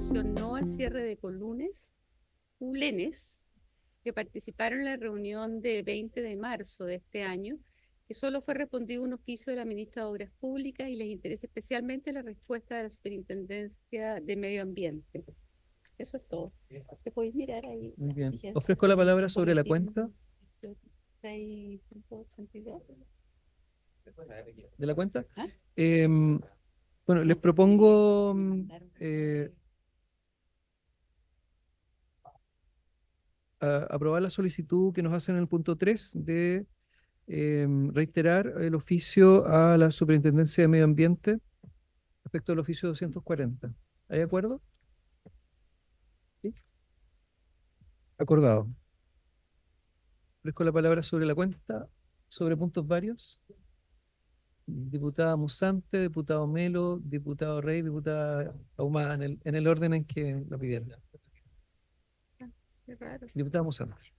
votación no al cierre de Culenes, que participaron en la reunión de 20 de marzo de este año, que solo fue respondido un oficio de la ministra de Obras Públicas y les interesa especialmente la respuesta de la Superintendencia de Medio Ambiente. Eso es todo. ¿Te podéis mirar ahí? Muy bien. Ofrezco la palabra sobre la cuenta. ¿De la cuenta? ¿Ah? Bueno, les propongo aprobar la solicitud que nos hacen en el punto 3 de reiterar el oficio a la Superintendencia de Medio Ambiente respecto al oficio 240. ¿Hay de acuerdo? ¿Sí? Acordado. Ofrezco la palabra sobre la cuenta, sobre puntos varios. Diputada Musante, diputado Melo, diputado Rey, diputada Ahumada, en el orden en que lo pidieron. Qué raro. Diputada Musante.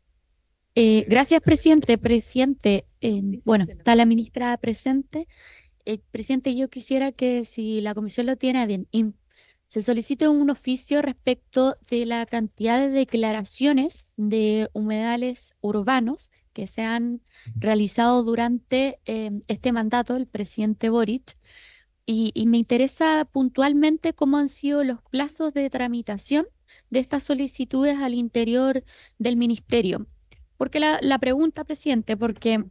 Gracias, presidente. Presidente, bueno, está la ministra presente. Presidente, yo quisiera que si la comisión lo tiene a bien, se solicite un oficio respecto de la cantidad de declaraciones de humedales urbanos que se han realizado durante este mandato del presidente Boric. Y me interesa puntualmente cómo han sido los plazos de tramitación de estas solicitudes al interior del ministerio. ¿Por qué la pregunta, presidente? Porque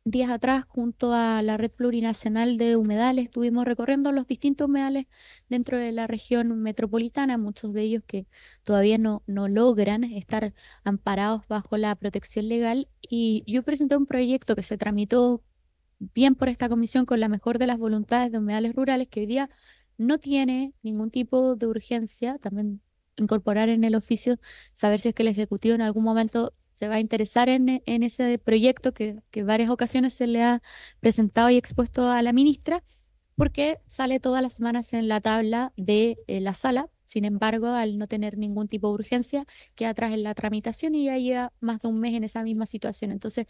días atrás, junto a la Red Plurinacional de Humedales, estuvimos recorriendo los distintos humedales dentro de la región metropolitana, muchos de ellos que todavía no logran estar amparados bajo la protección legal. Y yo presenté un proyecto que se tramitó bien por esta comisión con la mejor de las voluntades de humedales rurales, que hoy día no tiene ningún tipo de urgencia. También incorporar en el oficio, saber si es que el Ejecutivo en algún momento se va a interesar en ese proyecto que varias ocasiones se le ha presentado y expuesto a la ministra, porque sale todas las semanas en la tabla de la sala. Sin embargo, al no tener ningún tipo de urgencia, queda atrás en la tramitación y ya lleva más de un mes en esa misma situación. Entonces,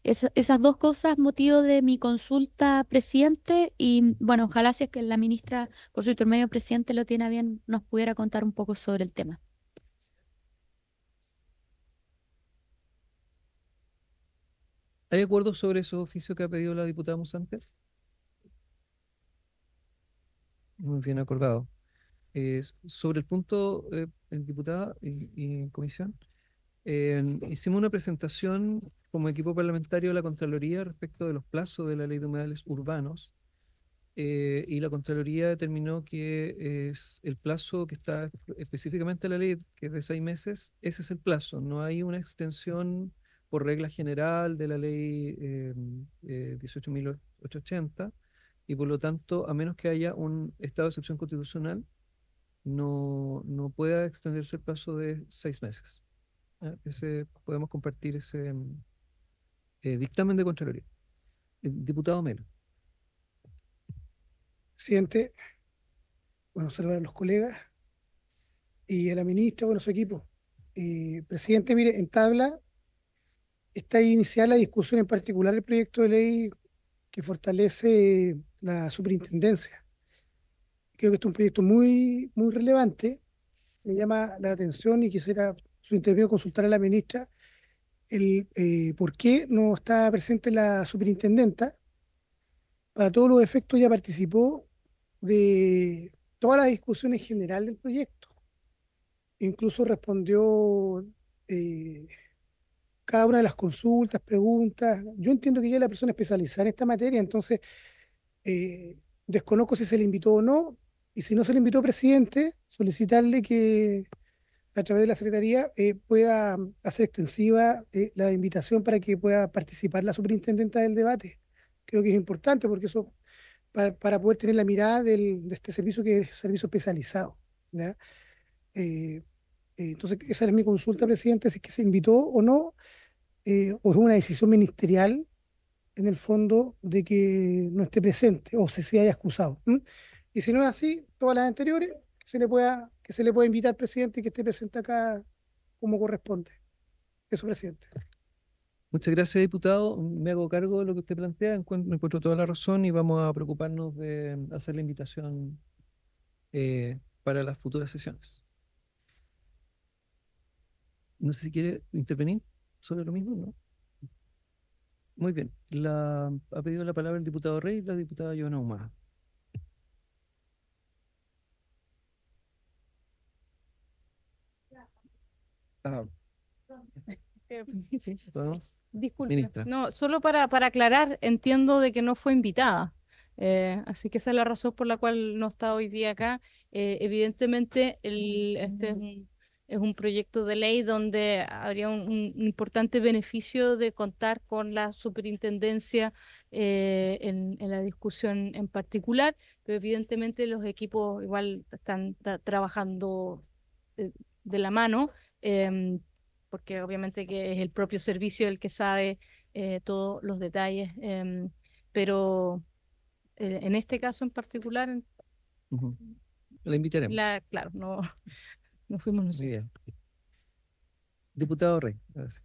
esas dos cosas, motivo de mi consulta, presidente, y bueno, ojalá si es que la ministra, por su intermedio, presidente, lo tiene a bien, nos pudiera contar un poco sobre el tema. ¿Hay acuerdo sobre esos oficios que ha pedido la diputada Musante? Muy bien acordado. Sobre el punto, diputada y comisión, hicimos una presentación como equipo parlamentario de la Contraloría respecto de los plazos de la Ley de Humedales Urbanos, y la Contraloría determinó que es el plazo que está específicamente en la ley, que es de 6 meses. Ese es el plazo, no hay una extensión por regla general de la ley 18.880, y por lo tanto, a menos que haya un estado de excepción constitucional, no pueda extenderse el plazo de 6 meses. Podemos compartir ese dictamen de Contraloría. Diputado Melo. Presidente, bueno, saludar a los colegas y a la ministra, bueno, su equipo. Presidente, mire, en tabla está ahí iniciada la discusión, en particular el proyecto de ley que fortalece la superintendencia. Creo que este es un proyecto muy relevante. Me llama la atención y quisiera su intervención consultar a la ministra el por qué no está presente la superintendenta. Para todos los efectos ya participó de toda la discusión en general del proyecto. Incluso respondió eh, cada una de las consultas, preguntas. Yo entiendo que ella es la persona especializada en esta materia, entonces eh, desconozco si se le invitó o no, y si no se le invitó, presidente, solicitarle que a través de la Secretaría pueda hacer extensiva la invitación para que pueda participar la superintendenta del debate. Creo que es importante porque eso, para poder tener la mirada de este servicio, que es servicio especializado, ¿ya? Eh, entonces, esa es mi consulta, presidente, si es que se invitó o no, o es una decisión ministerial, en el fondo, de que no esté presente o se haya excusado. ¿M? Y si no es así, todas las anteriores, que se le pueda invitar, presidente, y que esté presente acá como corresponde. Eso, presidente. Muchas gracias, diputado. Me hago cargo de lo que usted plantea. Encuentro toda la razón y vamos a preocuparnos de hacer la invitación para las futuras sesiones. No sé si quiere intervenir sobre lo mismo, ¿no? Muy bien. Ha pedido la palabra el diputado Rey y la diputada Joana Ahumada. Ah, sí, podemos. Disculpe, Ministra. no, solo para aclarar, entiendo de que no fue invitada, así que esa es la razón por la cual no está hoy día acá. Evidentemente, este es un proyecto de ley donde habría un importante beneficio de contar con la superintendencia en la discusión en particular, pero evidentemente los equipos igual están trabajando eh, de la mano. em, Porque obviamente que es el propio servicio el que sabe todos los detalles, pero en este caso en particular, Ujú. La invitaremos. claro, no, no fuimos Muy nosotros. bien. Diputado Rey. Gracias.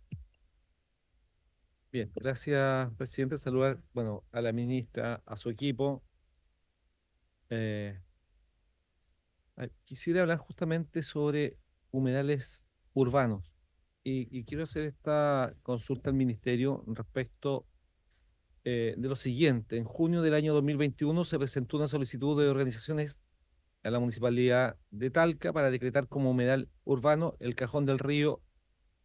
Bien, gracias, presidente. Saludar, bueno, a la ministra, a su equipo. Eh, Quisiera hablar justamente sobre humedales urbanos y quiero hacer esta consulta al ministerio respecto de lo siguiente. En junio del año 2021 se presentó una solicitud de organizaciones a la municipalidad de Talca para decretar como humedal urbano el Cajón del Río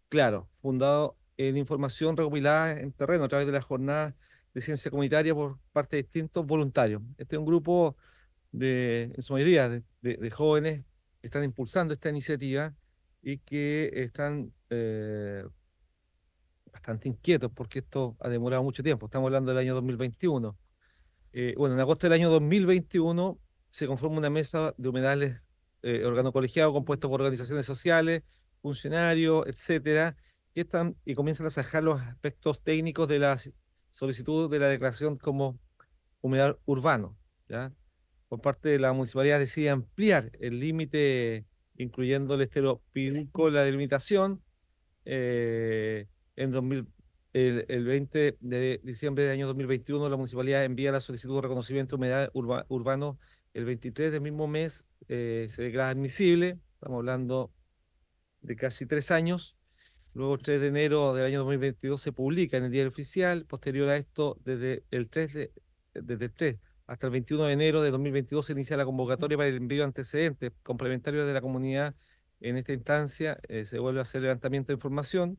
Claro, fundado en información recopilada en terreno a través de las jornadas de ciencia comunitaria por parte de distintos voluntarios. Este es un grupo en su mayoría, de jóvenes que están impulsando esta iniciativa y que están bastante inquietos porque esto ha demorado mucho tiempo. Estamos hablando del año 2021. Bueno, en agosto del año 2021 se conforma una mesa de humedales órgano colegiado compuesto por organizaciones sociales, funcionarios, etcétera, que están y comienzan a sacar los aspectos técnicos de la solicitud de la declaración como humedal urbano, ¿ya? Por parte de la municipalidad decide ampliar el límite, incluyendo el estero pírico, la delimitación, eh, en 2000, el 20 de diciembre del año 2021, la municipalidad envía la solicitud de reconocimiento de humedal urbano. El 23 del mismo mes se declara admisible. Estamos hablando de casi 3 años. Luego, el 3 de enero del año 2022 se publica en el diario oficial. Posterior a esto, desde el 3 hasta el 21 de enero de 2022 se inicia la convocatoria para el envío de antecedentes complementarios de la comunidad. En esta instancia se vuelve a hacer levantamiento de información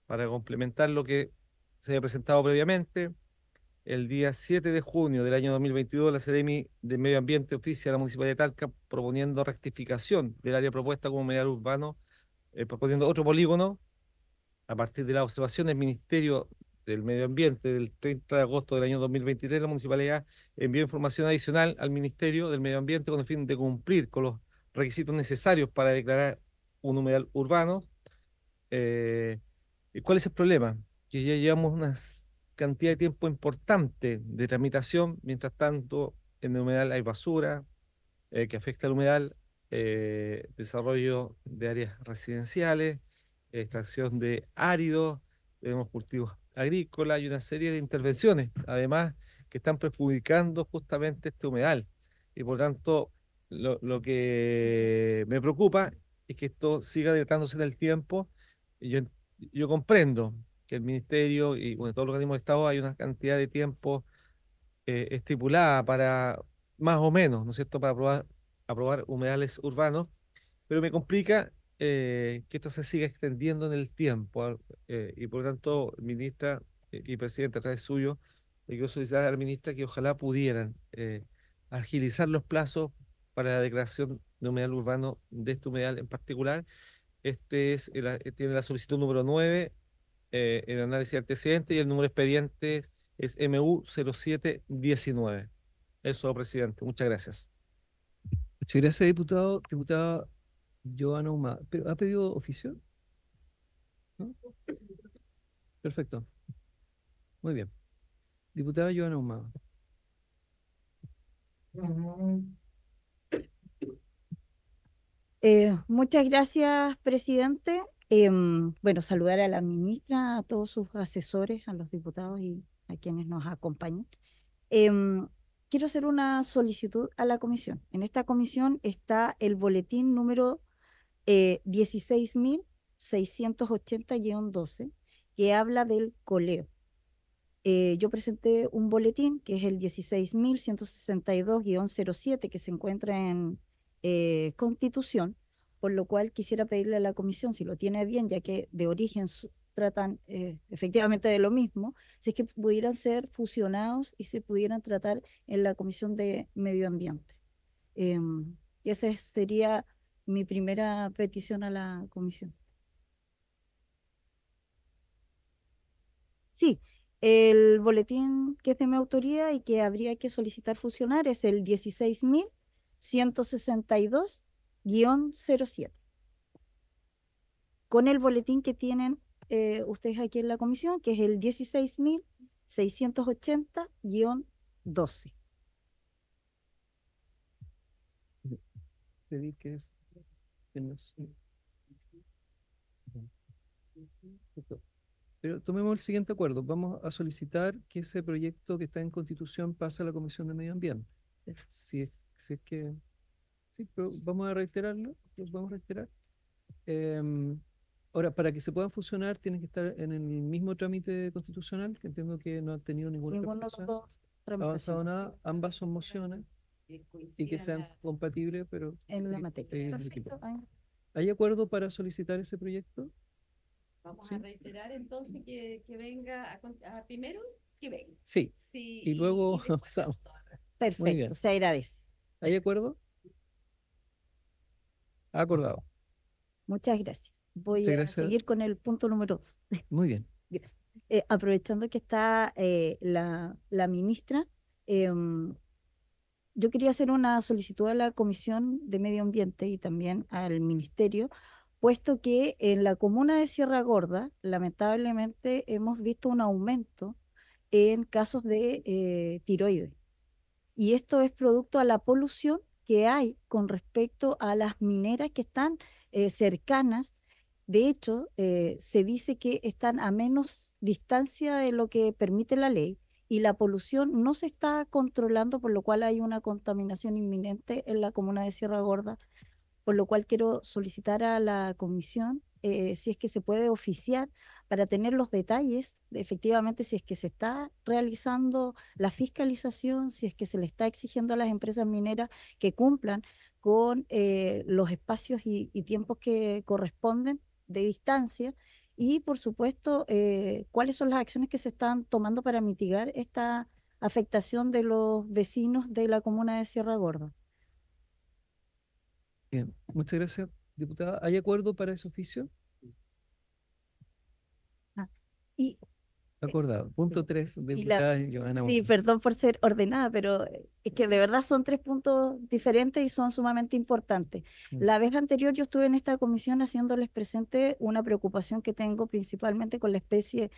para complementar lo que se había presentado previamente. El día 7 de junio del año 2022, la Seremi de Medio Ambiente oficia a la Municipalidad de Talca proponiendo rectificación del área propuesta como humedal urbano, proponiendo otro polígono. A partir de la observación del Ministerio del Medio Ambiente del 30 de agosto del año 2023, la Municipalidad envió información adicional al Ministerio del Medio Ambiente con el fin de cumplir con los requisitos necesarios para declarar un humedal urbano. ¿Y cuál es el problema? Que ya llevamos una cantidad de tiempo importante de tramitación, mientras tanto en el humedal hay basura que afecta al humedal, desarrollo de áreas residenciales, extracción de áridos, tenemos cultivos agrícolas y una serie de intervenciones, además, que están perjudicando justamente este humedal. Y por tanto, lo que me preocupa es que esto siga dilatándose en el tiempo. Y yo comprendo que el ministerio y bueno, todos los organismos de Estado hay una cantidad de tiempo estipulada para más o menos, ¿no es cierto?, para aprobar humedales urbanos, pero me complica que esto se siga extendiendo en el tiempo y por lo tanto, ministra y presidente, a través suyo, le quiero solicitar a la ministra que ojalá pudieran agilizar los plazos para la declaración de humedal urbano de este humedal en particular. Tiene la solicitud número 9, el análisis de antecedentes y el número de expedientes es MU 0719. Eso, presidente. Muchas gracias. Muchas gracias, diputado. Diputada Joana Ahumada. ¿Pero ha pedido oficio? ¿No? Perfecto. Muy bien. Diputada Joana Ahumada. Muchas gracias, presidente. Bueno, saludar a la ministra, a todos sus asesores, a los diputados y a quienes nos acompañan. quiero hacer una solicitud a la comisión. En esta comisión está el boletín número 16.680-12, que habla del coleo. Yo presenté un boletín que es el 16.162-07, que se encuentra en Constitución, por lo cual quisiera pedirle a la comisión, si lo tiene bien, ya que de origen tratan efectivamente de lo mismo, si es que pudieran ser fusionados y se pudieran tratar en la Comisión de Medio Ambiente. Y esa sería mi primera petición a la comisión. Sí, el boletín que es de mi autoría y que habría que solicitar fusionar es el 16.162-07, con el boletín que tienen ustedes aquí en la comisión, que es el 16.680-12. Pedir que es. que nos- Perfecto. Pero tomemos el siguiente acuerdo. Vamos a solicitar que ese proyecto que está en Constitución pase a la Comisión de Medio Ambiente. Si es que. Sí, pero vamos a reiterarlo. Lo vamos a reiterar. Ahora, para que se puedan fusionar, tienen que estar en el mismo trámite constitucional, que entiendo que no han tenido ninguna Ninguno de los tramitación, dos avanzado tramitación nada. Ambas son mociones y que sean compatibles, pero en la eh, materia. el Perfecto. equipo. ¿Hay acuerdo para solicitar ese proyecto? Vamos Sí. a reiterar entonces que venga primero, que venga. Sí, Sí, y luego después avanzamos. Muy bien. Perfecto, se agradece. ¿Hay acuerdo? Acordado. Muchas gracias. Voy Muchas a gracias. seguir con el punto número 2. Muy bien. Gracias. Aprovechando que está la ministra, yo quería hacer una solicitud a la Comisión de Medio Ambiente y también al Ministerio, puesto que en la comuna de Sierra Gorda, lamentablemente, hemos visto un aumento en casos de tiroides. Y esto es producto a la polución que hay con respecto a las mineras que están cercanas. De hecho, se dice que están a menos distancia de lo que permite la ley y la polución no se está controlando, por lo cual hay una contaminación inminente en la comuna de Sierra Gorda, por lo cual quiero solicitar a la comisión si es que se puede oficiar para tener los detalles de efectivamente si es que se está realizando la fiscalización, si es que se le está exigiendo a las empresas mineras que cumplan con los espacios y tiempos que corresponden de distancia y, por supuesto, cuáles son las acciones que se están tomando para mitigar esta afectación de los vecinos de la comuna de Sierra Gorda. Bien. Muchas gracias, diputada. ¿Hay acuerdo para ese oficio? Y Acordado. Punto 3, y la, diputada Giovanna sí, Moreno. perdón por ser ordenada, pero es que de verdad son 3 puntos diferentes y son sumamente importantes. Mm. La vez anterior yo estuve en esta comisión haciéndoles presente una preocupación que tengo principalmente con la especie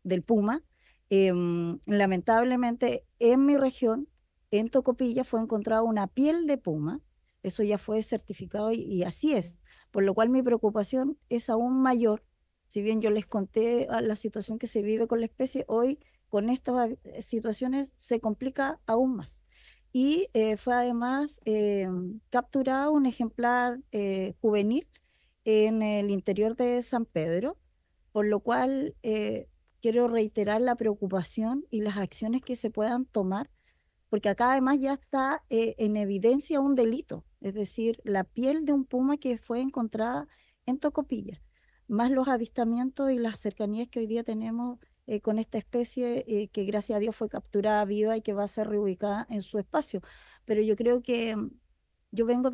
del puma. Lamentablemente en mi región, en Tocopilla, fue encontrada una piel de puma. Eso ya fue certificado y así es. Por lo cual mi preocupación es aún mayor. Si bien yo les conté la situación que se vive con la especie, hoy con estas situaciones se complica aún más. Y fue además capturado un ejemplar juvenil en el interior de San Pedro, por lo cual quiero reiterar la preocupación y las acciones que se puedan tomar, porque acá además ya está en evidencia un delito, es decir, la piel de un puma que fue encontrada en Tocopilla, más los avistamientos y las cercanías que hoy día tenemos con esta especie que gracias a Dios fue capturada viva y que va a ser reubicada en su espacio. Pero yo creo que yo vengo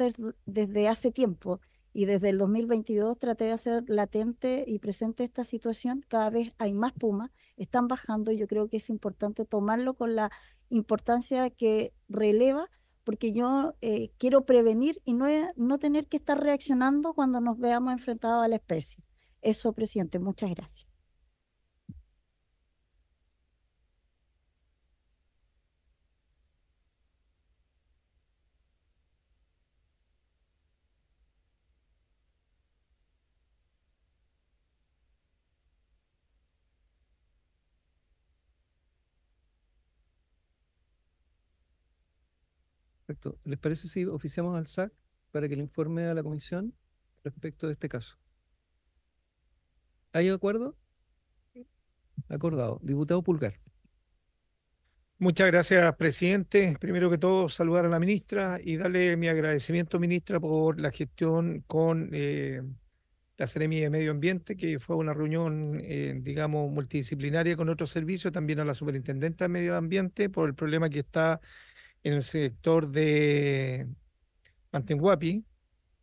desde hace tiempo y desde el 2022 traté de hacer latente y presente esta situación. Cada vez hay más pumas, están bajando y yo creo que es importante tomarlo con la importancia que releva, porque yo quiero prevenir y no tener que estar reaccionando cuando nos veamos enfrentados a la especie. Eso, presidente, muchas gracias. Perfecto. ¿Les parece si oficiamos al SAC para que le informe a la comisión respecto de este caso? ¿Hay acuerdo? Acordado. Diputado Pulgar. Muchas gracias, presidente. Primero que todo, saludar a la ministra y darle mi agradecimiento, ministra, por la gestión con la Seremi de Medio Ambiente, que fue una reunión, digamos, multidisciplinaria con otros servicios, también a la Superintendenta de Medio Ambiente por el problema que está en el sector de Mantenguapi,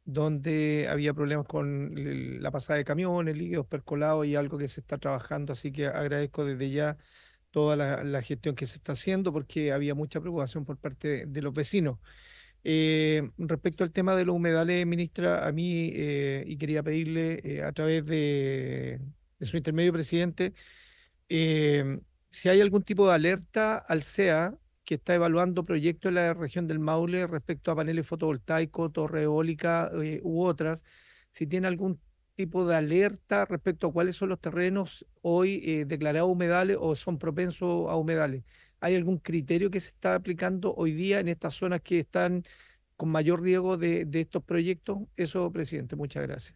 donde había problemas con la pasada de camiones, líquidos percolados y algo que se está trabajando, así que agradezco desde ya toda la gestión que se está haciendo porque había mucha preocupación por parte de los vecinos. Respecto al tema de los humedales, ministra, a mí, y quería pedirle a través de su intermedio, presidente, si hay algún tipo de alerta al CEA que está evaluando proyectos en la región del Maule respecto a paneles fotovoltaicos, torre eólica u otras, si tiene algún tipo de alerta respecto a cuáles son los terrenos hoy declarados humedales o son propensos a humedales. ¿Hay algún criterio que se está aplicando hoy día en estas zonas que están con mayor riesgo de estos proyectos? Eso, presidente, muchas gracias.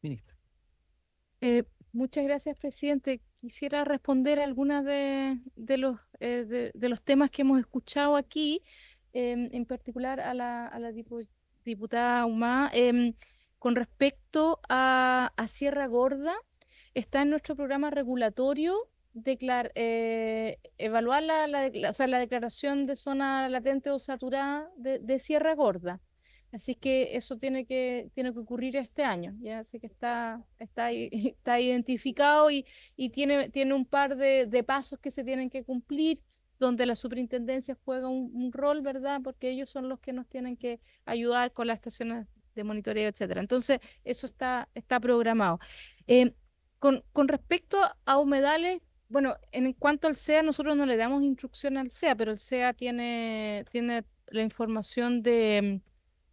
Ministra. Muchas gracias, presidente. Quisiera responder algunas de los temas que hemos escuchado aquí, en particular a la diputada Humá. Con respecto a Sierra Gorda, está en nuestro programa regulatorio evaluar o sea, la declaración de zona latente o saturada de Sierra Gorda. Así que eso tiene que ocurrir este año, ya así que está identificado y tiene un par de pasos que se tienen que cumplir, donde la superintendencia juega un rol, ¿verdad? Porque ellos son los que nos tienen que ayudar con las estaciones de monitoreo, etcétera. Entonces, eso está programado. Con respecto a humedales, bueno, en cuanto al CEA, nosotros no le damos instrucción al CEA, pero el CEA tiene la información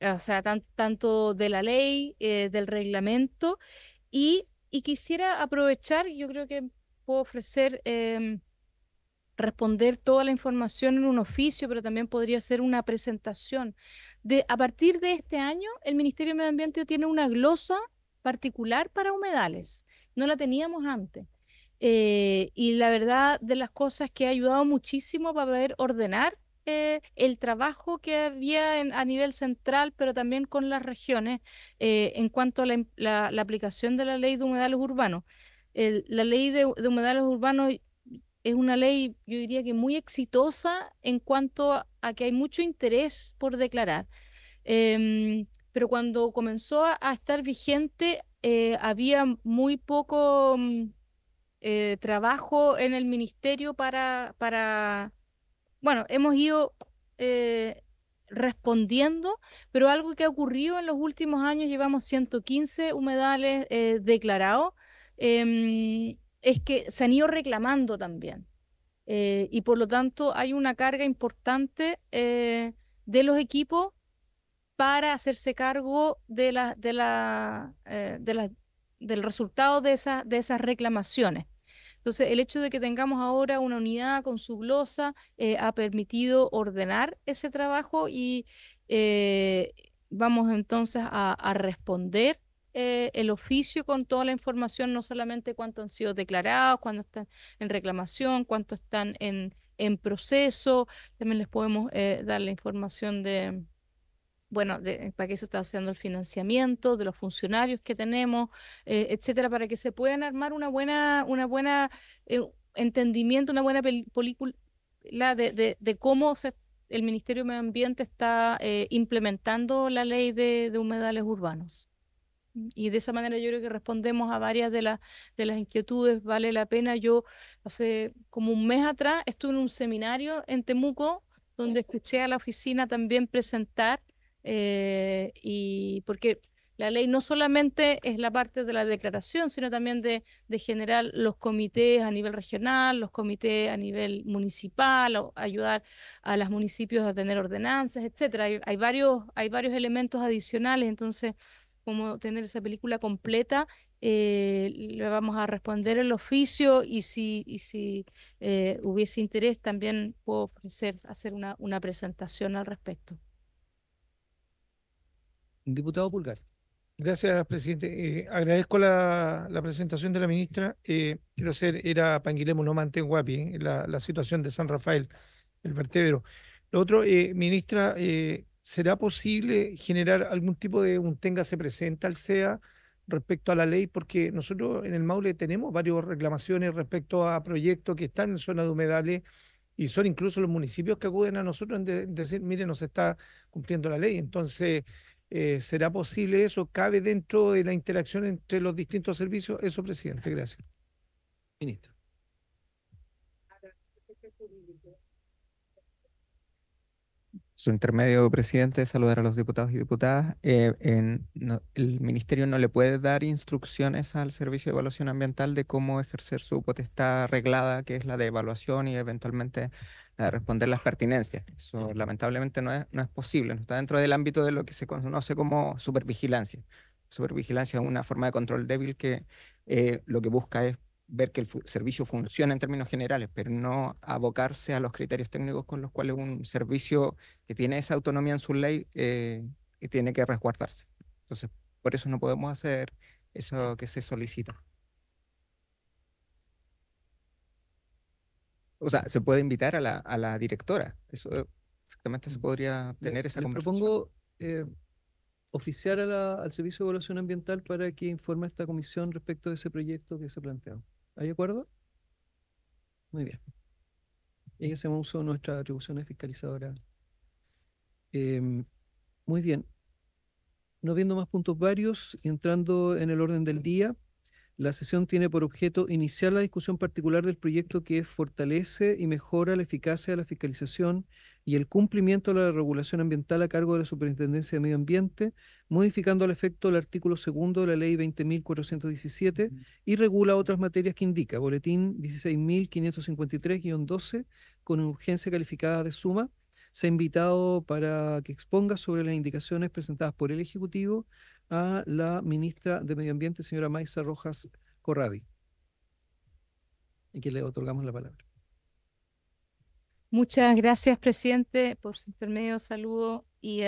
o sea, tanto de la ley, del reglamento, y quisiera aprovechar, yo creo que puedo ofrecer, responder toda la información en un oficio, pero también podría ser una presentación. A partir de este año, el Ministerio de Medio Ambiente tiene una glosa particular para humedales. No la teníamos antes. Y la verdad de las cosas que ha ayudado muchísimo para poder ordenar el trabajo que había a nivel central, pero también con las regiones, en cuanto a la aplicación de la ley de humedales urbanos. La ley de humedales urbanos es una ley, yo diría que muy exitosa en cuanto a que hay mucho interés por declarar. Pero cuando comenzó a estar vigente, había muy poco trabajo en el ministerio bueno, hemos ido respondiendo, pero algo que ha ocurrido en los últimos años, llevamos 115 humedales declarados, es que se han ido reclamando también. Y por lo tanto hay una carga importante de los equipos para hacerse cargo del resultado de esas reclamaciones. Entonces, el hecho de que tengamos ahora una unidad con su glosa ha permitido ordenar ese trabajo y vamos entonces a responder el oficio con toda la información, no solamente cuántos han sido declarados, cuántos están en reclamación, cuántos están en proceso. También les podemos dar la información bueno, para qué se está haciendo el financiamiento, de los funcionarios que tenemos, etcétera, para que se puedan armar una buena entendimiento, una buena película de cómo el Ministerio de Medio Ambiente está implementando la ley de humedales urbanos. Y de esa manera yo creo que respondemos a varias de las inquietudes. Vale la pena. Yo hace como un mes atrás estuve en un seminario en Temuco, donde escuché a la oficina también presentar, y porque La ley no solamente es la parte de la declaración, sino también de generar los comités a nivel regional, los comités a nivel municipal, o ayudar a los municipios a tener ordenanzas, etcétera. Hay varios elementos adicionales, entonces, como tener esa película completa, le vamos a responder el oficio y si hubiese interés, también puedo hacer una presentación al respecto. Diputado Pulgar. Gracias, presidente. Agradezco la presentación de la ministra. Quiero hacer, era Panguilemo, no Mantenguapi, la situación de San Rafael, el vertedero. Lo otro, ministra, ¿será posible generar algún tipo de un téngase presente al SEA respecto a la ley? Porque nosotros en el Maule tenemos varias reclamaciones respecto a proyectos que están en zona de humedales y son incluso los municipios que acuden a nosotros en decir, mire, no se está cumpliendo la ley. Entonces, ¿será posible eso? ¿Cabe dentro de la interacción entre los distintos servicios? Eso, presidente, gracias. Ministro. Su intermedio, presidente, saludar a los diputados y diputadas. El ministerio no le puede dar instrucciones al Servicio de Evaluación Ambiental de cómo ejercer su potestad reglada, que es la de evaluación y eventualmente la de responder las pertinencias. Eso lamentablemente no es posible, no está dentro del ámbito de lo que se conoce como supervigilancia. Supervigilancia es una forma de control débil que lo que busca es ver que el servicio funciona en términos generales, pero no abocarse a los criterios técnicos con los cuales un servicio que tiene esa autonomía en su ley tiene que resguardarse. Entonces, por eso no podemos hacer eso que se solicita. O sea, se puede invitar a la directora. Eso perfectamente se podría tener esa conversación. Propongo oficiar al Servicio de Evaluación Ambiental para que informe a esta comisión respecto de ese proyecto que se ha planteado. ¿Hay de acuerdo? Muy bien. Y hacemos uso de nuestras atribuciones fiscalizadoras. Muy bien. No viendo más puntos varios y entrando en el orden del día, la sesión tiene por objeto iniciar la discusión particular del proyecto que fortalece y mejora la eficacia de la fiscalización y el cumplimiento de la regulación ambiental a cargo de la Superintendencia de Medio Ambiente, modificando al efecto el artículo 2 de la Ley 20.417 y regula otras materias que indica, Boletín 16.553-12, con urgencia calificada de suma. Se ha invitado para que exponga sobre las indicaciones presentadas por el Ejecutivo a la ministra de Medio Ambiente, señora Maisa Rojas Corradi, y que le otorgamos la palabra. Muchas gracias, presidente, por su intermedio. Saludo y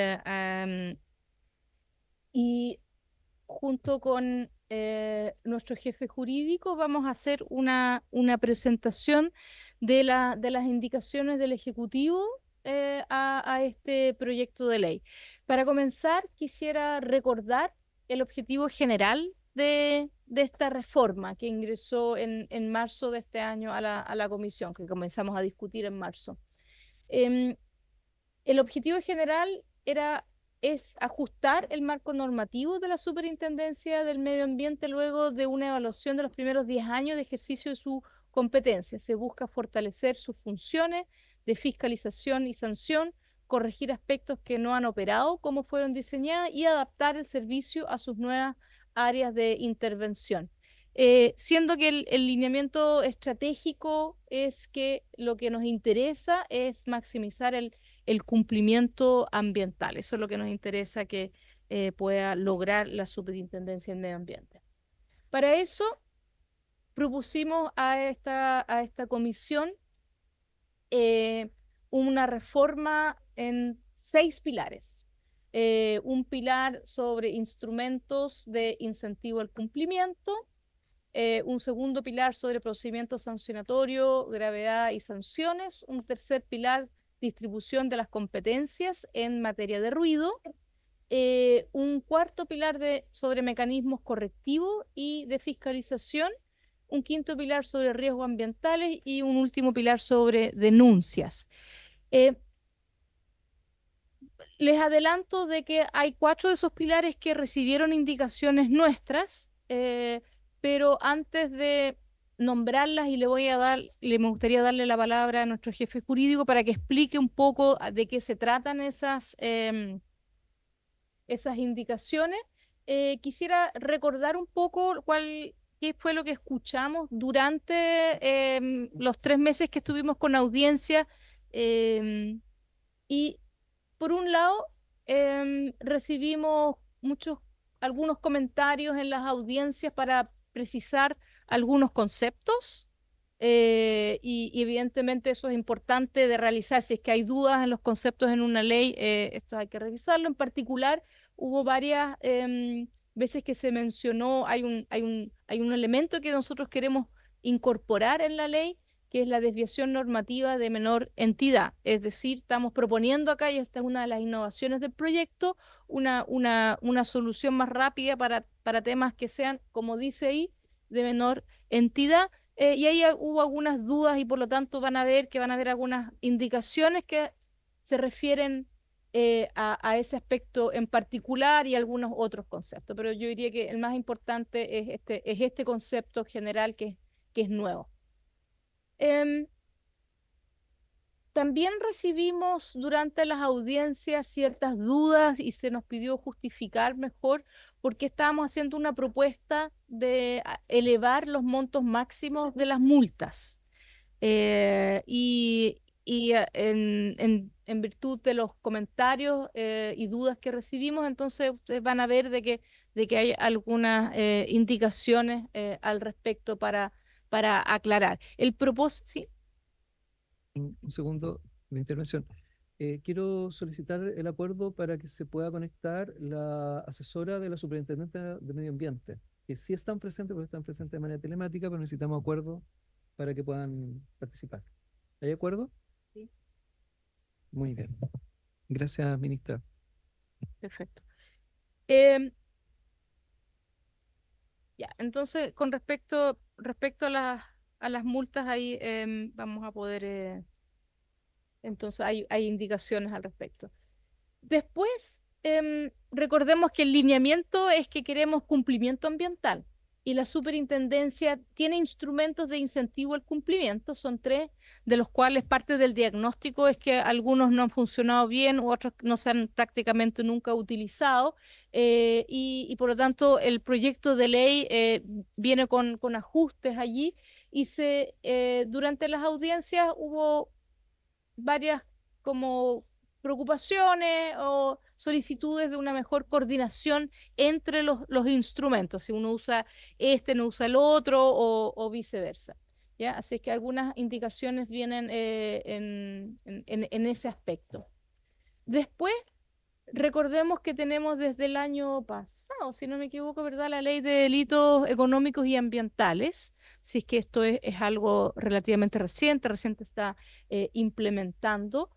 junto con nuestro jefe jurídico vamos a hacer una presentación de las indicaciones del Ejecutivo a este proyecto de ley. Para comenzar, quisiera recordar el objetivo general de esta reforma que ingresó en marzo de este año a la comisión, que comenzamos a discutir en marzo. El objetivo general es ajustar el marco normativo de la Superintendencia del Medio Ambiente luego de una evaluación de los primeros 10 años de ejercicio de su competencia. Se busca fortalecer sus funciones de fiscalización y sanción, corregir aspectos que no han operado como fueron diseñadas y adaptar el servicio a sus nuevas áreas de intervención. Siendo que el lineamiento estratégico es que lo que nos interesa es maximizar el cumplimiento ambiental. Eso es lo que nos interesa que pueda lograr la Superintendencia del Medio Ambiente. Para eso propusimos a esta comisión una reforma en 6 pilares. Un pilar sobre instrumentos de incentivo al cumplimiento, un segundo pilar sobre procedimiento sancionatorio, gravedad y sanciones, un tercer pilar, distribución de las competencias en materia de ruido, un cuarto pilar sobre mecanismos correctivos y de fiscalización, un quinto pilar sobre riesgos ambientales y un último pilar sobre denuncias. Les adelanto de que hay 4 de esos pilares que recibieron indicaciones nuestras, pero antes de nombrarlas, y me gustaría darle la palabra a nuestro jefe jurídico para que explique un poco de qué se tratan esas indicaciones. quisiera recordar un poco qué fue lo que escuchamos durante los 3 meses que estuvimos con audiencia. Y por un lado, recibimos algunos comentarios en las audiencias para precisar algunos conceptos. Y evidentemente eso es importante de realizar. Si es que hay dudas en los conceptos en una ley, esto hay que revisarlo. En particular, hubo varias veces que se mencionó, hay un elemento que nosotros queremos incorporar en la ley, que es la desviación normativa de menor entidad. Es decir, estamos proponiendo acá, y esta es una de las innovaciones del proyecto, una solución más rápida para temas que sean, como dice ahí, de menor entidad. Y ahí hubo algunas dudas y por lo tanto van a ver algunas indicaciones que se refieren a ese aspecto en particular y algunos otros conceptos. Pero yo diría que el más importante es este concepto general que es nuevo. También recibimos durante las audiencias ciertas dudas y se nos pidió justificar mejor por qué estábamos haciendo una propuesta de elevar los montos máximos de las multas. En virtud de los comentarios y dudas que recibimos, entonces ustedes van a ver de que hay algunas indicaciones al respecto para aclarar. El propósito, ¿sí? Un segundo de intervención. Quiero solicitar el acuerdo para que se pueda conectar la asesora de la Superintendente de Medio Ambiente, que sí están presentes, porque están presentes de manera telemática, pero necesitamos acuerdo para que puedan participar. ¿Hay acuerdo? Sí. Muy bien. Gracias, ministra. Perfecto. Ya, entonces, con respecto a las multas, ahí vamos a poder, entonces hay indicaciones al respecto. Después, recordemos que el lineamiento es que queremos cumplimiento ambiental y la superintendencia tiene instrumentos de incentivo al cumplimiento, son 3, de los cuales parte del diagnóstico es que algunos no han funcionado bien u otros no se han prácticamente nunca utilizado, y por lo tanto el proyecto de ley viene con ajustes allí y durante las audiencias hubo varias como preocupaciones o solicitudes de una mejor coordinación entre los instrumentos, si uno usa no usa el otro o viceversa. ¿Ya? Así que algunas indicaciones vienen en ese aspecto. Después, recordemos que tenemos desde el año pasado, si no me equivoco, ¿verdad?, la ley de delitos económicos y ambientales, si es que esto es algo relativamente reciente está implementando.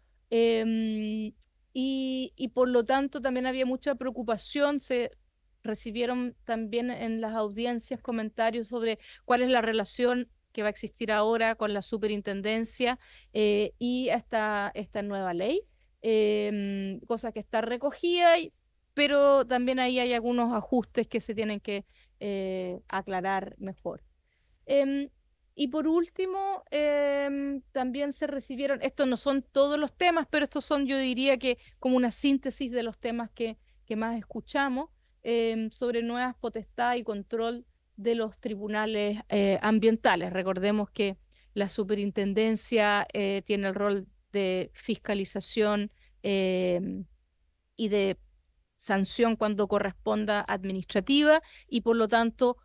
Y por lo tanto también había mucha preocupación, se recibieron también en las audiencias comentarios sobre cuál es la relación que va a existir ahora con la superintendencia y esta nueva ley. Cosa que está recogida, pero también ahí hay algunos ajustes que se tienen que aclarar mejor. Y por último, también se recibieron, estos no son todos los temas, pero estos son, yo diría que como una síntesis de los temas que más escuchamos, sobre nuevas potestades y control de los tribunales ambientales. Recordemos que la superintendencia tiene el rol de fiscalización y de sanción cuando corresponda administrativa y por lo tanto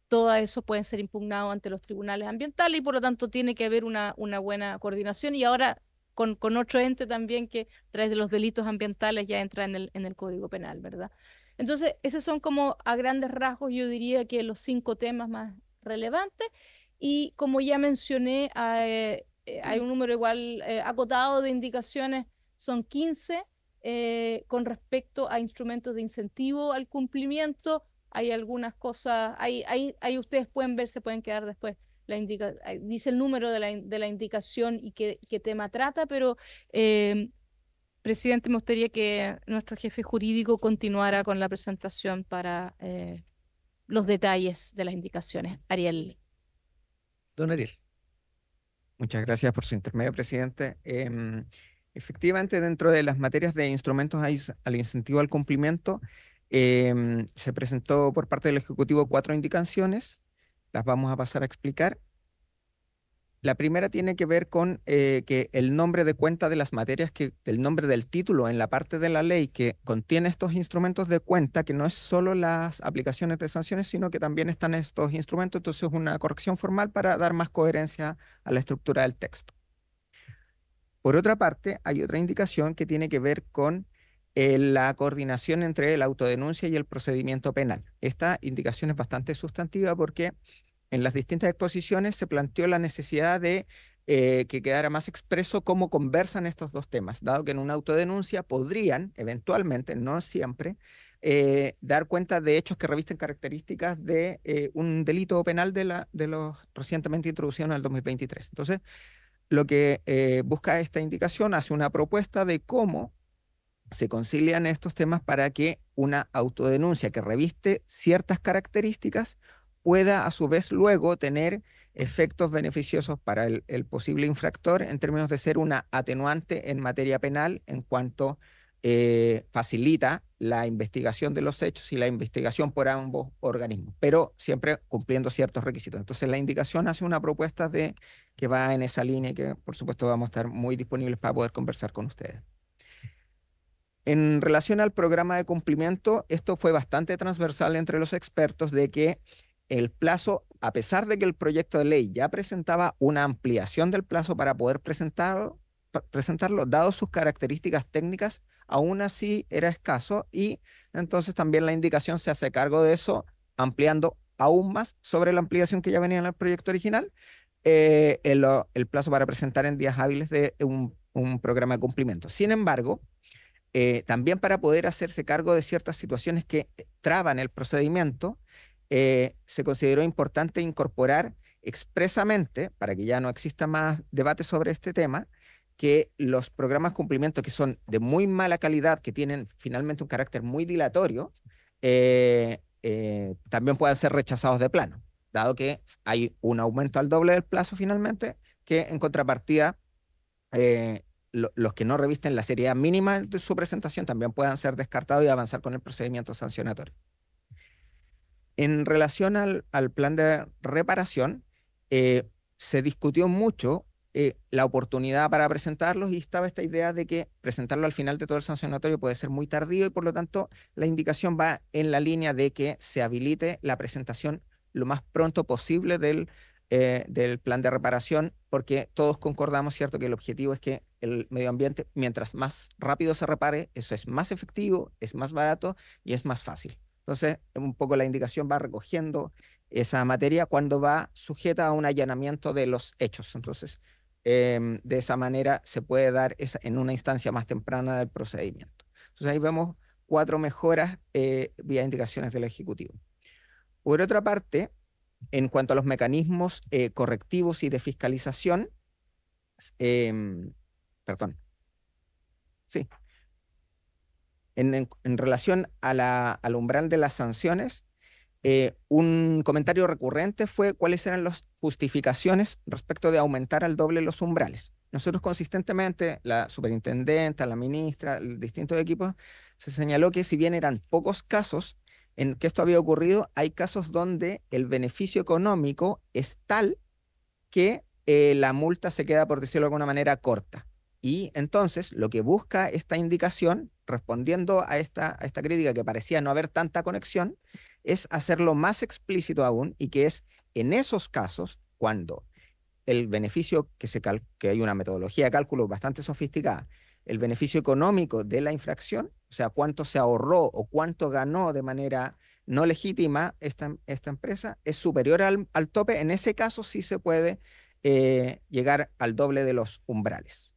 todo eso puede ser impugnado ante los tribunales ambientales y por lo tanto tiene que haber una buena coordinación y ahora con otro ente también que a través de los delitos ambientales ya entra en el Código Penal, ¿verdad? Entonces, esos son como a grandes rasgos, yo diría que los 5 temas más relevantes y como ya mencioné, hay un número igual acotado de indicaciones, son 15 con respecto a instrumentos de incentivo al cumplimiento. Hay algunas cosas, ahí ustedes pueden ver, se pueden quedar después, dice el número de la indicación y qué tema trata, pero presidente, me gustaría que nuestro jefe jurídico continuara con la presentación para los detalles de las indicaciones. Ariel. Don Ariel. Muchas gracias por su intermedio, presidente. Efectivamente, dentro de las materias de instrumentos al incentivo al cumplimiento, Se presentó por parte del Ejecutivo 4 indicaciones, las vamos a pasar a explicar. La primera tiene que ver con que el nombre de cuenta de las materias, el nombre del título en la parte de la ley que contiene estos instrumentos de cuenta, que no es solo las aplicaciones de sanciones, sino que también están estos instrumentos, entonces es una corrección formal para dar más coherencia a la estructura del texto. Por otra parte, hay otra indicación que tiene que ver con la coordinación entre la autodenuncia y el procedimiento penal. Esta indicación es bastante sustantiva porque en las distintas exposiciones se planteó la necesidad de que quedara más expreso cómo conversan estos dos temas, dado que en una autodenuncia podrían, eventualmente, no siempre, dar cuenta de hechos que revisten características de un delito penal de los recientemente introducidos en el 2023. Entonces, lo que busca esta indicación hace una propuesta de cómo se concilian estos temas para que una autodenuncia que reviste ciertas características pueda a su vez luego tener efectos beneficiosos para el posible infractor en términos de ser una atenuante en materia penal en cuanto facilita la investigación de los hechos y la investigación por ambos organismos, pero siempre cumpliendo ciertos requisitos. Entonces la indicación hace una propuesta que va en esa línea y que por supuesto vamos a estar muy disponibles para poder conversar con ustedes. En relación al programa de cumplimiento, esto fue bastante transversal entre los expertos de que el plazo, a pesar de que el proyecto de ley ya presentaba una ampliación del plazo para poder presentarlo, dado sus características técnicas, aún así era escaso y entonces también la indicación se hace cargo de eso, ampliando aún más sobre la ampliación que ya venía en el proyecto original, el plazo para presentar en días hábiles de un programa de cumplimiento. Sin embargo, también para poder hacerse cargo de ciertas situaciones que traban el procedimiento, se consideró importante incorporar expresamente, para que ya no exista más debate sobre este tema, que los programas de cumplimiento que son de muy mala calidad, que tienen finalmente un carácter muy dilatorio, también puedan ser rechazados de plano, dado que hay un aumento al doble del plazo finalmente, que en contrapartida los que no revisten la seriedad mínima de su presentación también puedan ser descartados y avanzar con el procedimiento sancionatorio. En relación al plan de reparación, se discutió mucho la oportunidad para presentarlos y estaba esta idea de que presentarlo al final de todo el sancionatorio puede ser muy tardío y por lo tanto la indicación va en la línea de que se habilite la presentación lo más pronto posible del plan de reparación, porque todos concordamos, ¿cierto?, que el objetivo es que el medio ambiente, mientras más rápido se repare, eso es más efectivo, es más barato y es más fácil. Entonces, un poco la indicación va recogiendo esa materia cuando va sujeta a un allanamiento de los hechos. Entonces, de esa manera se puede dar en una instancia más temprana del procedimiento. Entonces, ahí vemos 4 mejoras vía indicaciones del Ejecutivo. Por otra parte, en cuanto a los mecanismos correctivos y de fiscalización, perdón, sí. En relación al umbral de las sanciones, un comentario recurrente fue cuáles eran las justificaciones respecto de aumentar al doble los umbrales. Nosotros consistentemente, la superintendenta, la ministra, distintos equipos, se señaló que si bien eran pocos casos en que esto había ocurrido, hay casos donde el beneficio económico es tal que la multa se queda, por decirlo de alguna manera, corta. Y entonces lo que busca esta indicación, respondiendo a esta crítica que parecía no haber tanta conexión, es hacerlo más explícito aún y que es en esos casos cuando el beneficio, que hay una metodología de cálculo bastante sofisticada, el beneficio económico de la infracción, o sea, cuánto se ahorró o cuánto ganó de manera no legítima esta empresa, es superior al tope. En ese caso sí se puede llegar al doble de los umbrales.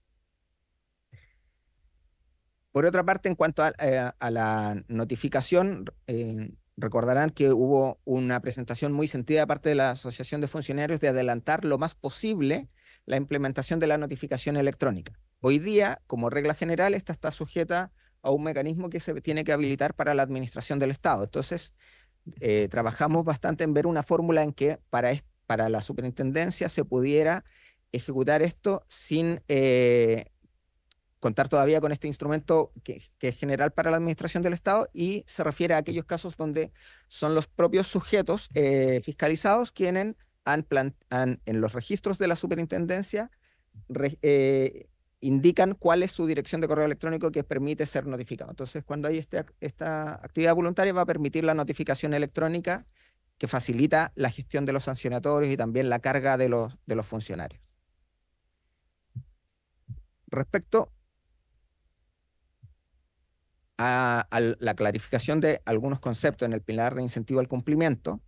Por otra parte, en cuanto a la notificación, recordarán que hubo una presentación muy sentida de parte de la Asociación de Funcionarios de adelantar lo más posible la implementación de la notificación electrónica. Hoy día, como regla general, esta está sujeta a un mecanismo que se tiene que habilitar para la administración del Estado. Entonces, trabajamos bastante en ver una fórmula en que para la superintendencia se pudiera ejecutar esto sin contar todavía con este instrumento que es general para la administración del Estado y se refiere a aquellos casos donde son los propios sujetos fiscalizados quienes en los registros de la superintendencia indican cuál es su dirección de correo electrónico que permite ser notificado. Entonces, cuando hay esta actividad voluntaria, va a permitir la notificación electrónica que facilita la gestión de los sancionatorios y también la carga de los funcionarios. Respecto a la clarificación de algunos conceptos en el pilar de incentivo al cumplimiento,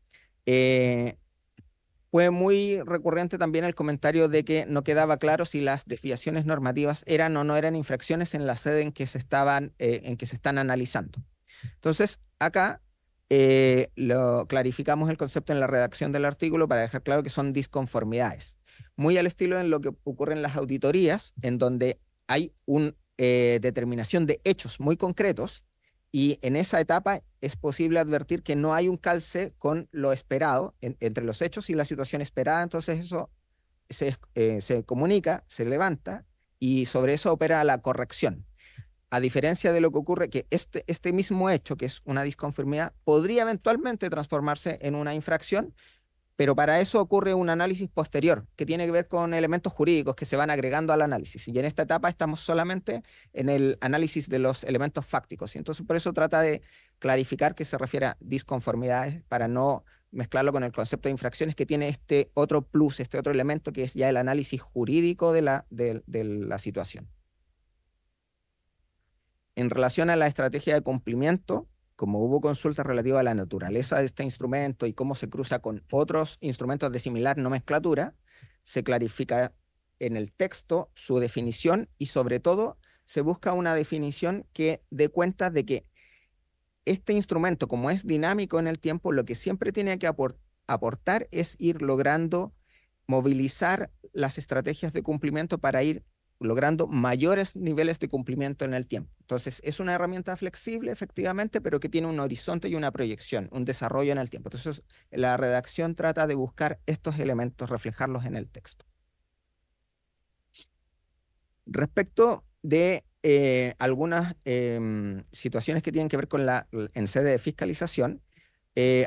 fue muy recurrente también el comentario de que no quedaba claro si las desviaciones normativas eran o no eran infracciones en la sede en que se están analizando. Entonces, acá clarificamos el concepto en la redacción del artículo para dejar claro que son disconformidades. Muy al estilo en lo que ocurre en las auditorías, en donde hay una determinación de hechos muy concretos y en esa etapa es posible advertir que no hay un calce con lo esperado entre los hechos y la situación esperada. Entonces eso se comunica, se levanta y sobre eso opera la corrección. A diferencia de lo que ocurre que este mismo hecho, que es una disconformidad, podría eventualmente transformarse en una infracción, pero para eso ocurre un análisis posterior que tiene que ver con elementos jurídicos que se van agregando al análisis. Y en esta etapa estamos solamente en el análisis de los elementos fácticos. Y entonces por eso trata de clarificar que se refiere a disconformidades para no mezclarlo con el concepto de infracciones que tiene este otro plus, este otro elemento que es ya el análisis jurídico de la situación. En relación a la estrategia de cumplimiento, como hubo consultas relativas a la naturaleza de este instrumento y cómo se cruza con otros instrumentos de similar nomenclatura, se clarifica en el texto su definición y sobre todo se busca una definición que dé cuenta de que este instrumento, como es dinámico en el tiempo, lo que siempre tiene que aportar es ir logrando movilizar las estrategias de cumplimiento para ir logrando mayores niveles de cumplimiento en el tiempo. Entonces, es una herramienta flexible, efectivamente, pero que tiene un horizonte y una proyección, un desarrollo en el tiempo. Entonces, la redacción trata de buscar estos elementos, reflejarlos en el texto. Respecto de algunas situaciones que tienen que ver con en sede de fiscalización,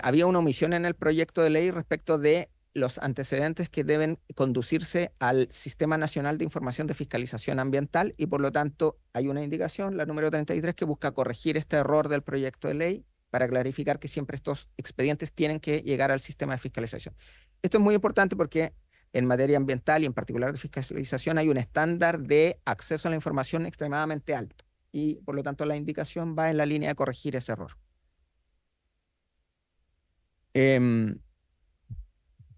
había una omisión en el proyecto de ley respecto de los antecedentes que deben conducirse al Sistema Nacional de Información de Fiscalización Ambiental y por lo tanto hay una indicación, la número 33, que busca corregir este error del proyecto de ley para clarificar que siempre estos expedientes tienen que llegar al sistema de fiscalización. Esto es muy importante porque en materia ambiental y en particular de fiscalización hay un estándar de acceso a la información extremadamente alto y por lo tanto la indicación va en la línea de corregir ese error.